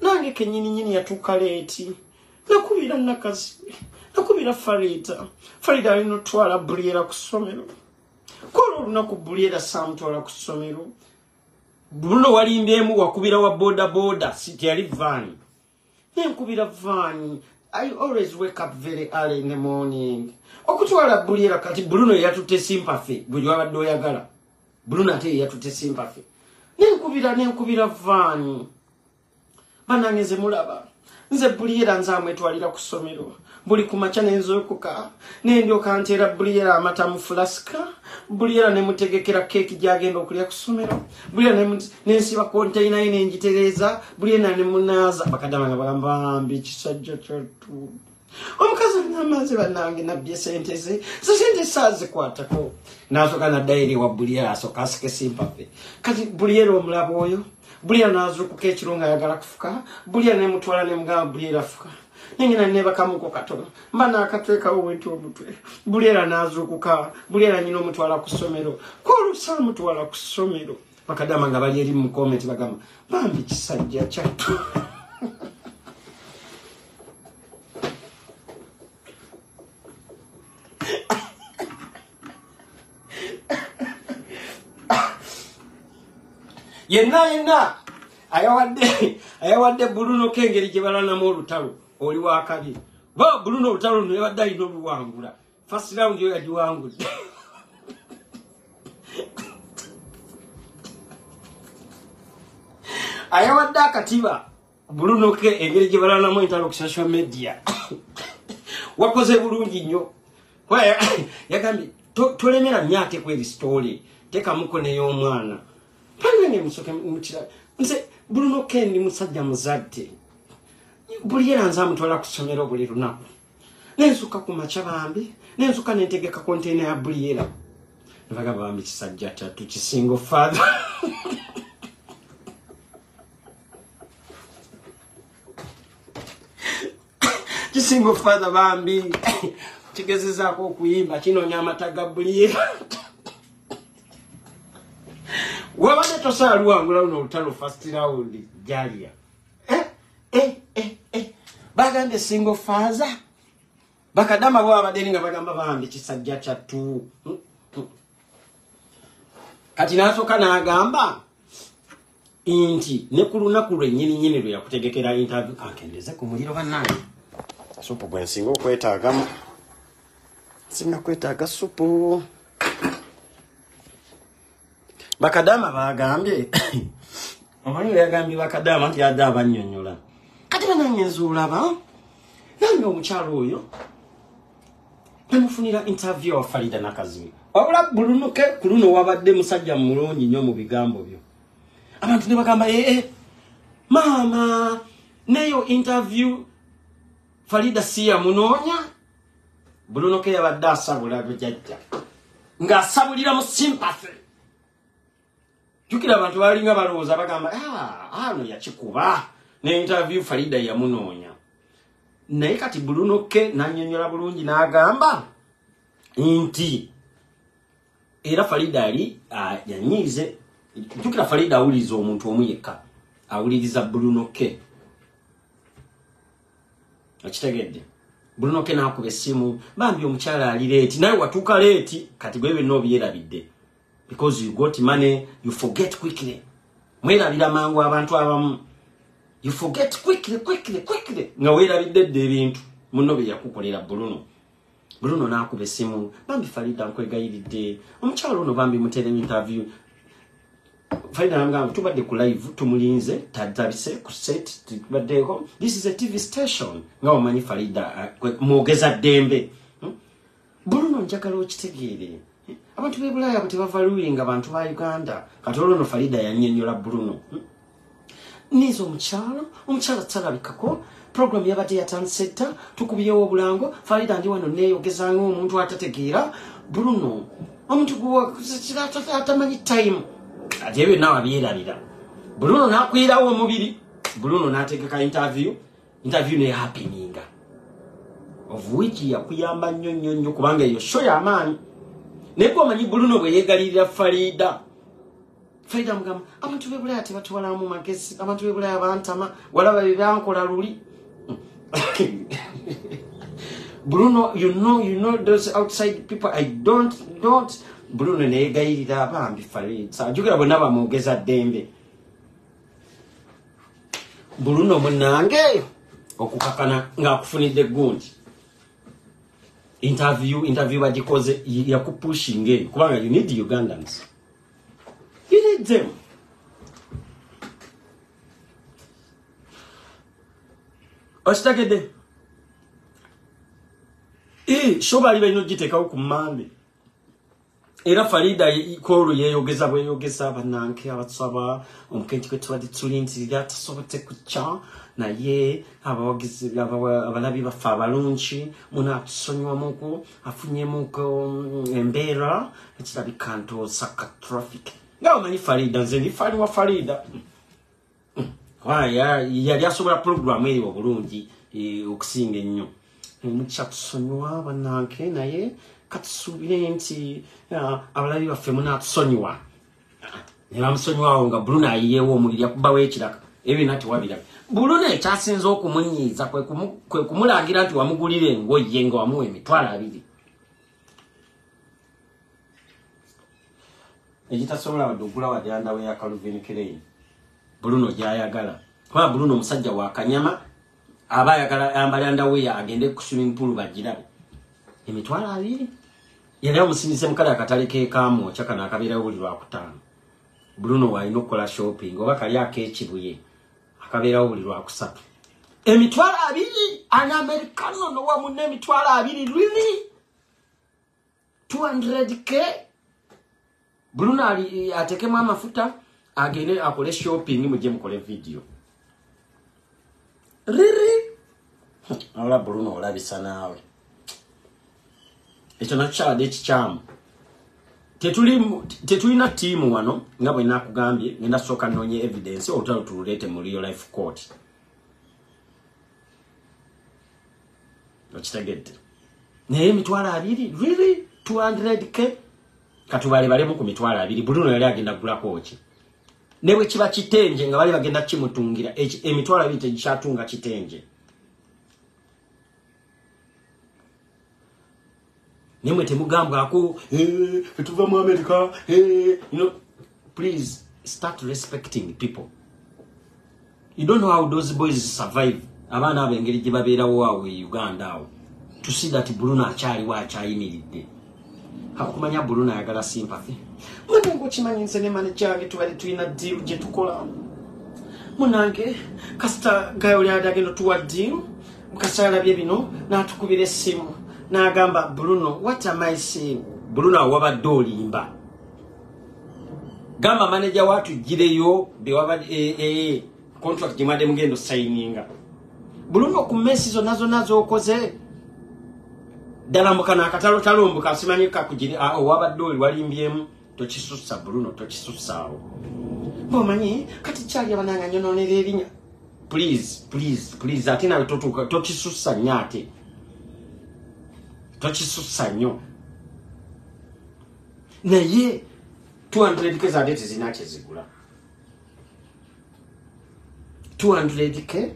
Nange kenyini yatuuka late. Nakubira Nakazibwe. Nakubira Farida. Farida alina otwala Briera ku ssomero. Kola olunaku Briera samutwala ku ssomero. Bruno walimbyemu wakubira wa boda siti yali van. Nenkubira van. I always wake up very early in the morning. Okutwala Briera kati Bruno yatute sympathy. Bwe wabadde oyagala. Bruno ate yatute sympathy. Nenkubira van. Banangeze mulaba. Nze Briera nzamwetwalira ku ssomero. Buli kumacha nenzokuka. Nendyoka ntera Briera amata mu flaska. Briera ne mutegekera keki gyagenda okulya ku ssomero. Briera nensiba container ine njitereza. Briera ne munaza bakadama nga bagamba mbi kisajja kyatu. Omukazi n'amaze banange nabbye sente ze. Sente sazikwatako. Nasoka na diary wa Briera asoka asike sympathy. Kati Briera omulaba oyo. Briera nazukuka ekirunga yagala kufuka. Briera ne mutwala ne mugamba Briera fuka. Ningina neba kamuko katono. Mbana akatweka owenti omutwe. Briera nazukuka. Briera nyino mutwala ku ssomero. Kolusa mutwala ku ssomero. Bakadama nga bali eri mu comment bagamba bambi kisajja kyatu. Yenna ayawadde Bruno kengeri gye balanamu olutalo oli wakabi. Bo Bruno olutalo ne yabadde alina oluwangula. First round yo yagiwangudde. Ayawadde akatiba Bruno ke engeri gye balanamu entalo ku social media. Wakoze bulungi nnyo. Yagambye tolemera myake kweri story. Teka muko n'ey'omwana. Panenge musoke mutira. Nze Bruno Kendi musajja muzadde. Briera nzamutwala ku ssomero buli lunaku. Nensuka ku macha bambi. Nensuka nentegeka container ya Briera. Nabagamba bambi kisajja kyatu kisingo father. Kisingo father bambi. Kigezezaako okuyimba kinoonya amataga Briera. Wabade tosa luwangula luno olutalo first round Jalia. Bagande single father. Bakadama wabade nga bagamba bambi kisajja kyatu. Kati nasoka n'agamba inti ne ku lunaku lwennyini lwe yakutegekera interview akendeze ku muliro bannange. Supu gwe nsinga okwetaagamu. Singa kwetaaga supu. Bakadama bagambye omani yagambye bakadama nti adda abannyonnyola kati banange nzuulaba nange omukyalo oyo namufunira interview wa Farida Nakazibwe wabula Bruno ke ku luno wabadde musajja mulungi nnyo mu bigambo byo abantu ne bagamba mama neyo interview Farida siya munoonya Bruno ke yabadde asabula bujajja ng'asabulira mu sympathy. Jukira abantu balinga balowooza bagamba ano yakikuba ne interview Farida yamunoonya. Naye kati Bruno ke nannyonnyola bulungi n'agamba nti era Farida ali yanyiize. Jukira Farida awuliriza omuntu omu yekka awuliriza Bruno ke. Akitegedde Bruno ke nakuba essimu bambi omukyala ali late naye watuuka late kati gwe bino byerabidde because you got money you forget quickly mwerabira mangu abantu abamu you forget quickly nga weerabidde dde ebintu muno bye yakukolera Bruno nakuba essimu bambi Farida nkwegayiridde omukyala ono bambi mutere interview Farida namugamba tubadde ku live tumulinze tatabise ku set tubaddeko this is a TV station nga omanyi Farida mwogeza ddembe Bruno njagala okitegeere abantu be Bulaya tebavaluinga abantu ba Uganda katolo no Farida yannyonnyola Bruno nizo omukyala talabikako program yabadde yatansetta tukubiyewo obulango Farida ndi wano neeyogezanga omuntu atategeera Bruno omuntu atamanyi time ate ebyo nawe abyerabira Bruno nakwirawo omubiri Bruno nategeka interview ne happeninga of which yakuyamba nnyo kubanga eyo show y'amaanyi naye omanyi Bruno bwe yeegalirira Farida mugamba abantu be Bulaya tebatwalamu magezi abantu be Bulaya bantama walaba bye bankola luli Bruno you know those outside people I don't Bruno neegayirira abambi Farida ajukira bonna bamwogeza ddembe Bruno munange okukakana ng'akufunidde gundi interview bagikoze yakupushinga eyo kubanga you need Ugandans you need them ositagedde shobali balina ogiteekawo ku Monday era Farida kolo yeeyogeza bweyogeza bannanke abatusaba omukenki kwe tubadde tulintirira tasobodde kukya naye abawagizi abalabi baffe abalungi munaatusonyiwamuku afunyemuko embeera ekirabika ntosaka traffic nga omanyi Farida nze ndi fani wa Farida yali asobola programu eyo obulungi okusinga ennyo mukyatusonyiwa bannanke naye katusubire nti abalabi baffe munaatusonyiwa ne bamusonyiwawo nga Bruno ayiyeewo omuliri yakubawo ekiraka ebyo natiwabirabe Bruno ekyasinza okumunyiiza kwe kumulagira nti wamugulira engoye nga wamuwa $2,000 ekitasobola wadde ogula wadde andawe ya Calvin Klein Bruno gyayagala kuba Bruno omusajja wa kanyama aba ayagala ayambala andawe agende ku swimming pool bagirabe $2,000 yali amusindize mukale akatale keekamu kyakana akabeerawo buli lwakutaano Bruno walina okukola shopping oba kali akeekibuye akabeerawo buli lwakusatu $2,000 an Americano no wamunne $2,000 really 200k Bruno ali atekemu amafuta agende akole shopping mujje mukole video really ala Bruno olabisa naawe ekyo nakyade ekikyamu tetulina tiimu wano nga bwe nakugambye ngenda sooka nnoonye evidence olutalo tululeete mu real life court okitegedde naye $2,000 really 200k katubalemu ku $2,000 Bruno yali agenda kugulako ki ne bwe kiba kitenje nga bali bagenda kimutungira $2,000 tegikyatunga kitenje Nimwe temugambwako tuva mu America you know please start respecting people. You don't know how those boys survive abana abengeri gye babeerawo awo Uganda awo to see that Bruno akyaliwo akyayimiridde hakumanya Bruno ayagala sympathy munange okimanyi nze ne manager wange tubali tulina deal gye tukola munange kasita gayoli agenda tuwa deal mukasala bye bino n'atukubira essimu n'agamba Bruno what am I saying Bruno wabadde olimba gamba manager watu gireyo bewabadde contract gimade mugendo signinga Bruno ku message nazo okoze dala mukana akatalo talombuka simanyika kugiri wabadde oli walimbyemu tokisussa Bruno tokisussaawo bomanyi kati kyali abananga nyononera erinya please atina totuka tokisussa nyate tokisussa nnyo naye 200k za date zinache zigula 200k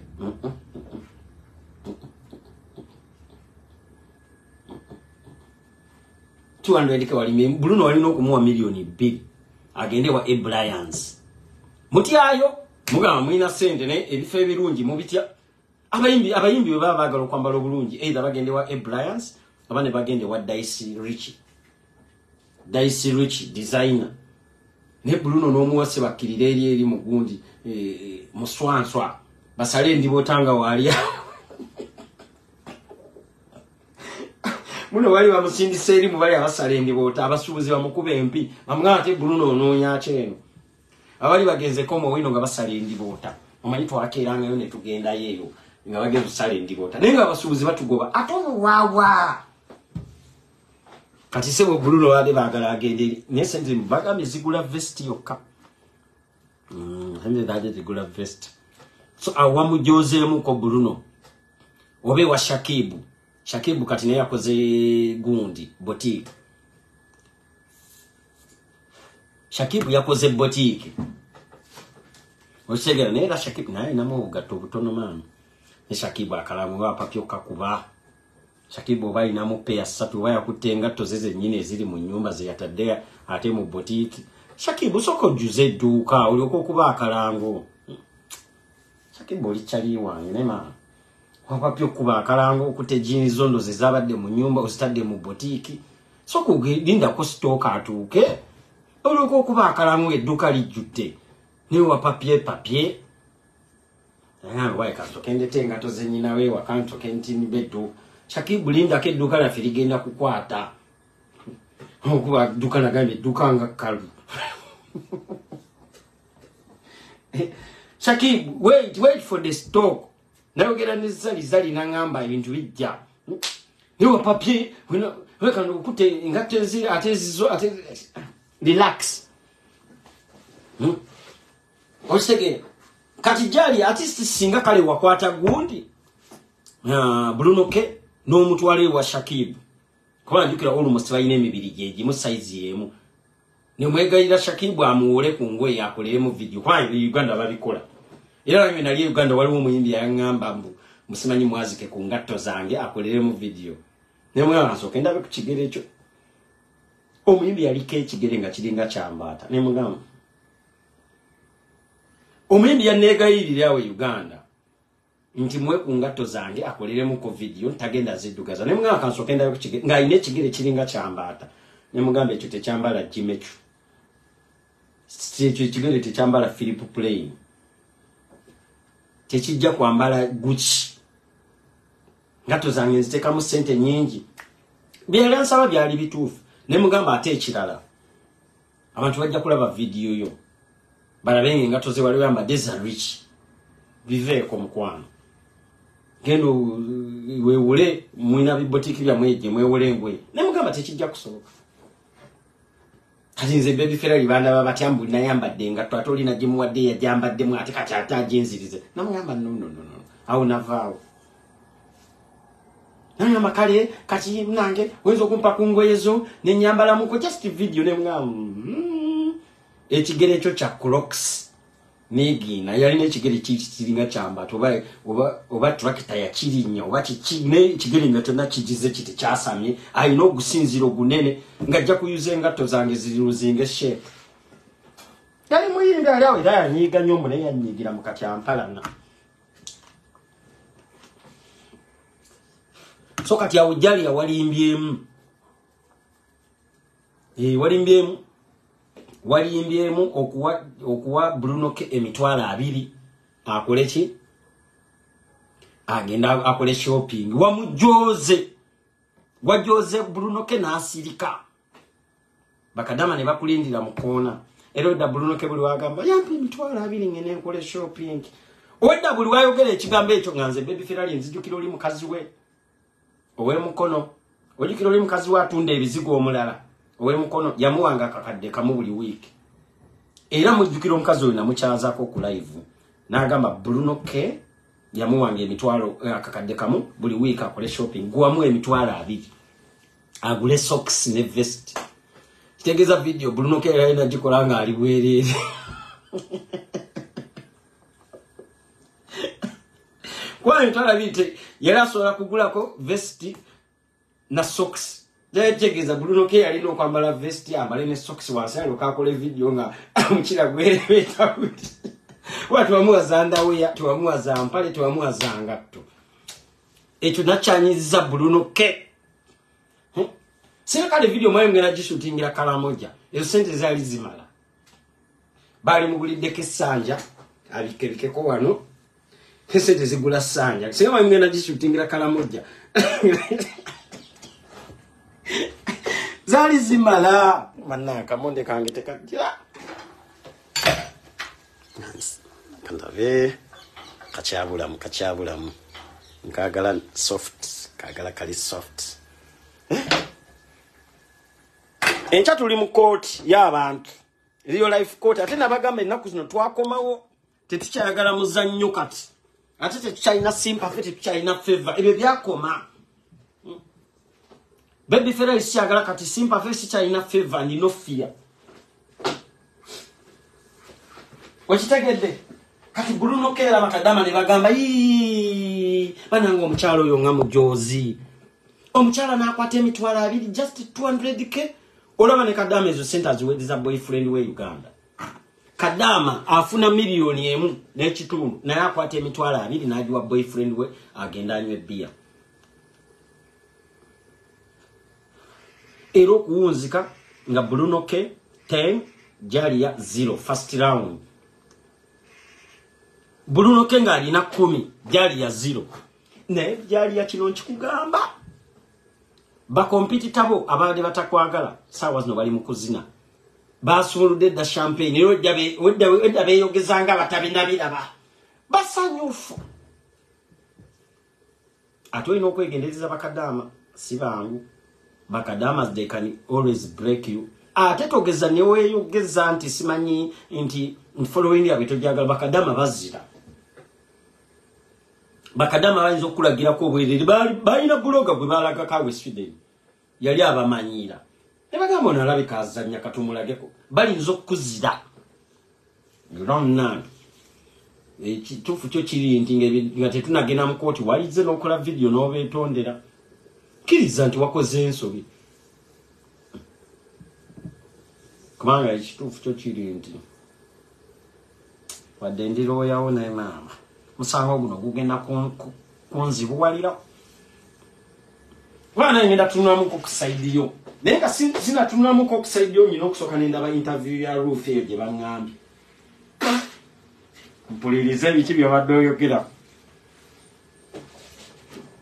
200 ke wali Bruno wali n'okumuwa milioni 2 agende wa Bryans mutyayo mugamba mwina sente ne ebife ebirungi mubitya abayimbi bwe baba bagala okwambala obulungi either bagende wa Bryans abane bagende wa Daisy Rich designer ne Bruno n'omuwase bakirira eri mugundi muswanswa basale ndibotanga wali muno wali bamusindise eri mubali abasale ndibota abasubuzi bamukube empi bamugate Bruno onoonya cheno abali bagenze komo wino nga basale ndibota omanyi twakeranga yo ne tugenda yeyo nga bagenze basale ndibota nenga abasubuzi batugoba atono wawa kati sebo Bruno wade bagala agende nesente mbaga mizigula vest yokka hande dade zigula vest so awamu jozemu ko Bruno obe wa Shakibu kati naye yakoze gundi boutique Shakibu yakoze boutique osegera nera Shakibu naye namo gato butono mano ne Shakibu akalamu wa papyo kakuba Shakibu bayi namo peya satu waya kutenga tozeze nyine ziri mu nyumba ze yatadea ate mu boutique Shakibu soko juze duka ulioko kuba akalango Shakibu lichali wange nema wapapyo kuba akalango kute jini zondo zezabadde mu nyumba usitadde mu boutique soko linda ko stock atuke ulioko kuba akalango eduka lijute ni wapapye waya kanto kende tenga toze nyina we wakanto kentini bedu Shakibu linda ke duka la firigenda kukwata okuba duka na gambe duka nga kalu Shakibu wait for the stock nayogera nezali nangamba ebintu bijja niwo papier weka nokute ngatezi atezizo relax osege kati jali artist singa kale wakwata gundi Bruno ke no mutwale wa Shakibu kwa ndikira almost bayine emibiri jeje mu size yemu ne mwegayira Shakibu amuwole ku ngoye yakolemu video kwa Uganda babikola era nami nali Uganda waliwo muyimbi yangamba mbu musimanyi mwazike ku ngatto zange akolemu video ne mwana sokenda be kukigere ekyo omuyimbi yalike ekigere nga kiringa kyambata ne mugamba omuyimbi yanegayirira awe Uganda nti mwe ku ngatto zange akolemu ko video ntagenda zidugaza ne mwana kansokenda be kukigere nga ine ekigere kiringa kyambata ne mugamba ekyo tekyambala Jimechu ekigere tekyambala Philip Plain tekijja kwambala Gucci ngato zange nziteka mu sente nyingi byalansaba byali bituufu ne mugamba ate ekirala abantu bajja kulaba video yo balabenge ngato ze wali yamba Rich biveeko mukwano gendo wewule mwina bibotiki bya mweje mwewule ngwe ne mugamba tekijja kusoboka kati nze baby fera libanda babatyambu nayambadde ngato atoli na jimu wadde yajambadde mu ate kati atajenzirize namugamba no au navao nanya makale kati nange wenzo kumpa kungoyezo ne nyambala muko just video ne mugamba ekigere ekyo kya Crocs negi na yali ne kigere kiringa kyamba oba tractor ya kirinya oba kikine kigere ngato na kijize kiti kyasamye ayino gusinziro gunene ngajja kuyuze ngato zange ziruzinge shape yali muyimbi ali awe ya nyiga nyomo ne yanyigira mukati ampala na so kati ya ujali ya walimbyemu okuwa Bruno ke emitwala 2 akoleki agenda akole shopping wajoze Bruno ke nasirika bakadama ne bakulindira mukona eroda Bruno ke buli wagamba yampi emitwala 2 ngene nkole shopping oda buli wayogera ekigambo ekyo nganze baby Ferrari nzijukira oli mukazi we owe mukono ojukira oli mukazi wa atunda ebizigo omulala owe mukono yamuwanga kakadde kamu buli week era mujukira omukazi oyo namukyazaako ku live n'agamba Bruno ke yamuwanga emitwalo kakadde kamu buli week akole shopping guwamu emitwalo 2 agule socks ne vest kitegeza video Bruno ke era ina gikolanga ali bwerere kwa emitwalo 2 yera asobola kugulako vest na socks Tegeza Bruno K alina okwambala vest ambale ne socks wansi alyoka akole video nga mukira gwerebeta kuti watu wamuwaza ndawe tuwamuwaza mpale tuwamuwaza ngatto ekyo nakyanyiza Bruno K sina kale video mwaye ngena jishutingira kala moja ezo sente zali zimala bali mugulidde kesanja abikebike ko wano sente zigula sanja sina mwaye ngena jishutingira kala moja zali zimala manaka monde kange tekajja kandave kachabulamu nkagala soft kagala kali soft encha tuli mu court y'abantu real life court ate nabagamba ennaku zino twakomawo tetukyayagala muzannyo kati ate tetukyalina sympathy tetukyalina favor ebyo byakoma baby fera isiagala kati sympathy sikyalina favor and no fear wakitegedde kati Bruno K bakadama ne bagamba bananga omukyalo oyo nga mujozi omukyala nakwata emitwalo 2 just 200k olaba ne kadama ezo centers wediza boyfriend we Uganda kadama afuna milioni emu n'ekitundu naye akwata emitwalo 2 n'agiwa boyfriend we agenda anywe beer ero kuwunzika nga Bruno K 10 Jalia 0 first round Bruno K nga alina 10 Jalia 0 ne Jalia kino nkikugamba ba competitor bo abade batakwagala sawa zino bali mukuzina basuludde da champagne wedda beyogezanga batabinabiraba basanyufu atoyina okwegendereza bakadama sibangu bakadamas they can always break you ate togeza newe yogeza nti simanyi nti following ya bitojagala bakadama bazira bakadama bayinza okulagira ko bwereri balina bloga gwe balaga kawe Sweden yali abamanyira nebagamba onalabika azanya katumulageko balinza okuzira you don't know ekituufu kyo kiri nti nga tetunagenda mu kooti walize n'okola video n'obeetondera kiriza nti wakoze ensobi kubanga ekituufu kyo kiri nti wadde ndiroyawo naye maama musango guno gugenda kunzibuwalira wana ngenda tunamuko kusaidiyo naye nga sinatunamuko kusaidiyo nyina okusooka nendaba interview ya Ruth eyo gye baŋŋambye mpulirize biki byabadde oyogera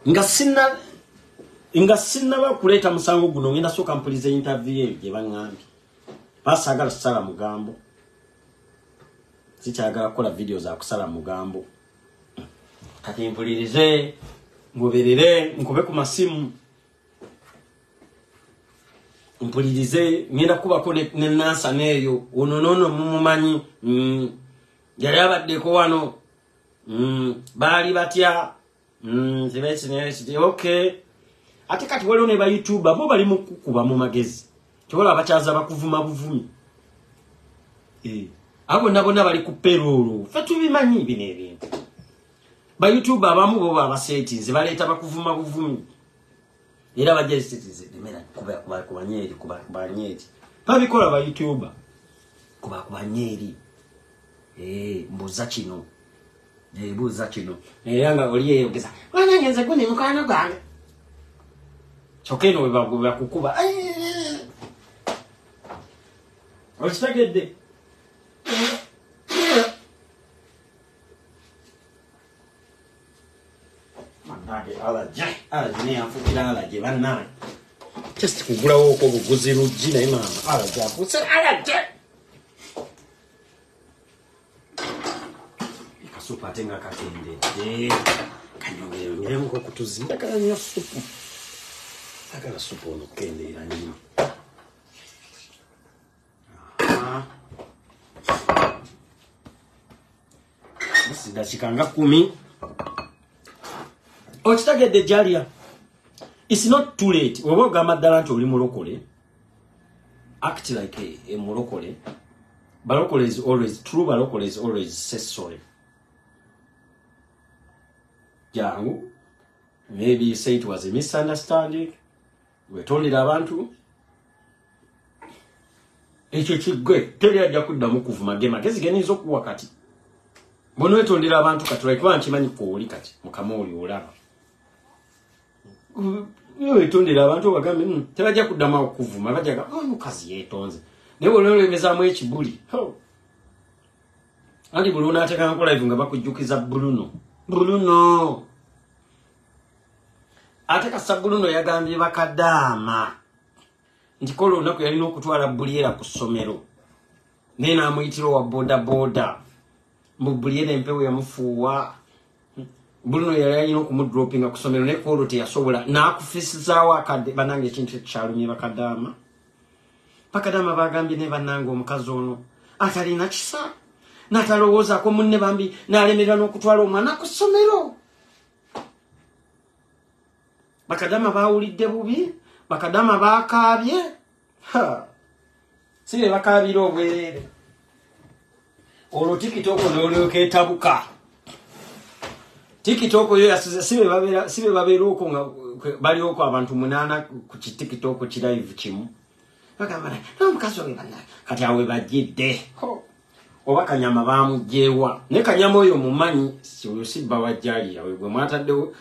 nga sinnaba kuleeta musango guno ngenda sooka mpulirize interview eyo gye baŋŋambye basaagala kusala mugambo sikyagala kukola video za kusala mugambo kati mpulirize ngoberere nkobe ku masimu mpulirize ngenda kubako ne nansa neyo ononono mumumanyi yali abaddeko wano baali batya tibekine okay ate kati waliwo ne ba YouTuber bo bali mukukuba mu magezi tobola abakyaza bakuvuma buvumi abo nabona bali ku payroll fe tubimanyi bino ebintu ba YouTuber abamu bo babasetinze baleeta bakuvuma buvumi era bajja setinze demera kuba nyeri kuba nyeri babikola ba YouTuber kuba nyeri mbuza kino buza kino yanga oliye yogeza wana ngenze kuni mukano gwange chokeno webaguba kukuba okitegedde alaje yafukira alaje bannaye just kugulawo ko buguzi rugi naye mama alaje afuse alaje ikasupa atenga katende kanyongere nko kutuzinda kanyo supu akala supu ono kende iranyuma sida chikanga 10 okitagedde Jalia it's not too late oba ogamba ddala nti oli mulokole act like a mulokole balokole is always true balokole is always say sorry jangu maybe you say it was a misunderstanding wetondera abantu ekyo kigwe teri ajja kuddamu kuvuma magezi geninza okuwa kati bono wetondera abantu kati olikuba nkimanyi kwoli kati mukama oli olaba wetondera abantu obagambe tebajja kuddamu okuvuma bajjaga omukazi yeetonze naye olwolebezaamu ekibuli andi buli onaateeka nkola live nga bakujjukiza Bruno ate kasa Bruno yagambye bakadaama nti kola olunaku yalina okutwala Buliera ku ssomero naye n'amuyitira wa bodaboda mu Buliera empewo yamufuuwa Bruno yali alina okumudropinga ku ssomero naye kola teyasobola n'akufisizaawo akadde banange ekintu ekyalumye bakadaama bagambye ne bannange omukazi ono atalina kisa n'atalowoozaako munne bambi n'alemerera n'okutwala omwana ku ssomero bakadaama baawulidde bubi bakadaama baakaabye si be bakaabira obwereere olwo tikitoko n'olyoka etabuka tikitoko yo yasize si be babeera okwo nga bali okwo abantu 8 ku kitikitoko kilive kimu bagamba n'omukazi oyo bannange kati awe bajjidde oba Kanyama bamugyewa ne Kanyama oyo mumanyi oyo si bba wa Jaliya we gwe mwataddewo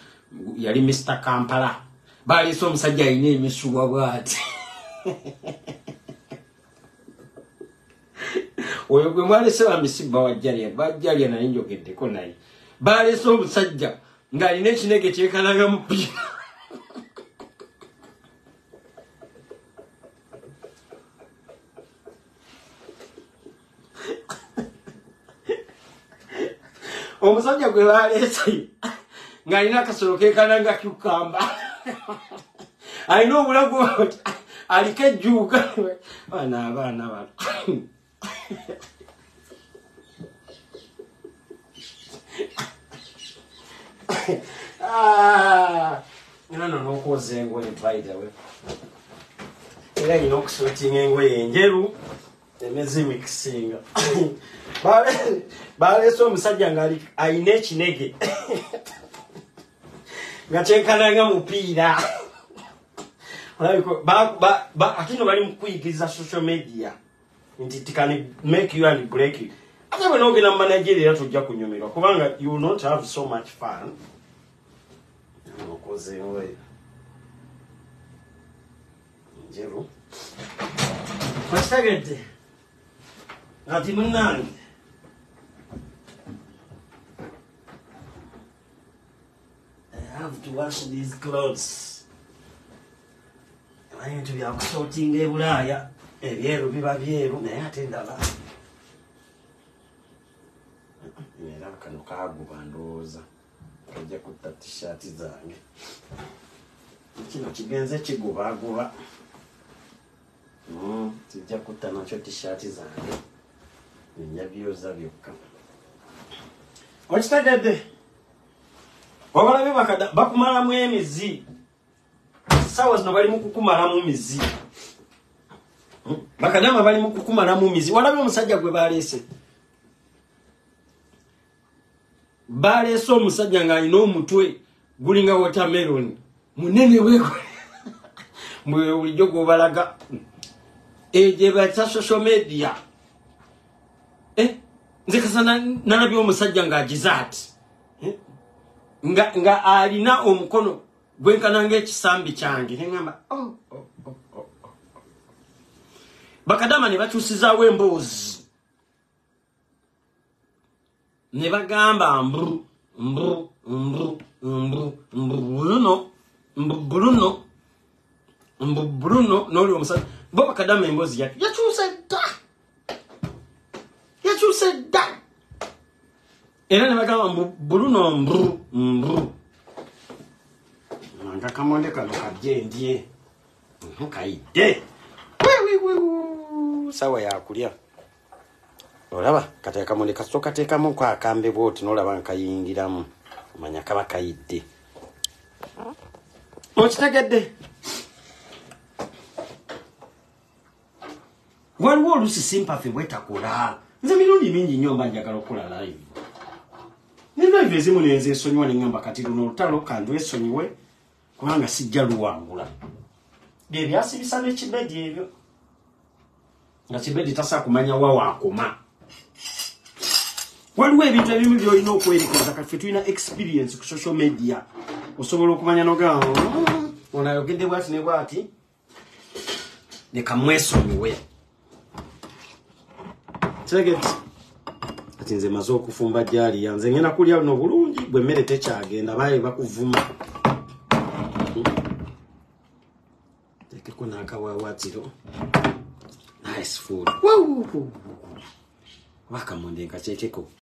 yali Mr. Kampala baleese omusajja alina emisuwa bwati oyo gwe mwalese bamisibba wa Jaliya naye njogeddeko naye baleese omusajja ng'alina ekinege kyekanaga mupiira omusajja gwe baleese ng'alina akasolo keekananga kyukamba alina obulago aliko ejjuuka abaana bato nono n'okwoza engoye twaitawe era yina okusuutinga engoye enjeru emezimikisinga baleese omusajja nga alina ekinege nga kyenkananga mupiira ate no bali mukuyigiriza social media nti it can make you and break you ate bwe n'ogenda mu Nigeria era tojja kunyumirwa kubanga you will not have so much fun okoze engoye njeru wakitegedde ati munnange I have to wash these clothes. I need to be sorting a bulaya. Ebyeru biba byeru naye ate ndaba. Era kano kaaguba ndowooza. Kajja kutta t-shirt zange. Kino kigenze kigubaguba. Kijja kutta nakyo t-shirt zange. Njabyoza byokka. Okitegedde? Wabalabe bakumalamu emizi. Sawa zino bali mukukumalamu mizi. Bakadama bali mukukumalamu mizi. Walabe omusajja gwe baleese. Baleese omusajja ng'alina omutwe gulinga watermelon. Munene weekwe. Mwe bulijjo gw'obalaga. Gye bayita social media. Nze kasa nalabye omusajja ng'agizaati. Nga alina omukono gwenkananga ekisambi kyange neŋŋamba bakadama ne bakyusizaawo emboozi ne bagamba Bruno n'oli omusajja bo bakadama emboozi yakyuse dda era ne bagamba Bruno nga kamonde kano kajendye kayidde sawa yakulya olaba kati akamonde kasooka teekamu ko akambe bwoti n'olaba nkayingiramu omanya kaba kayidde okitegedde waliwo olusi sympathy bwetakola nze mirundi mingi nnyo mba njagala okukola live live ezimu nenze esonyiwa neŋŋamba kati luno olutalo kandu esonyiwe kubanga sijja luwangula bye byasibisa n'ekibedi ebyo nga kibedi tasa kumanya wa akoma waliwo ebintu ebimu byolina okwerekeza kati tulina experience ku social media osobola okumanya nogamba onayogedde bwati ne bwati leka mwesomiwe tegeti ati nze maze okufumba jali yanze ngena kulya no bulungi bwe mmere tekyagenda baye bakuvuma tekeko nakawawatiro nice food wakamonde nkachekeko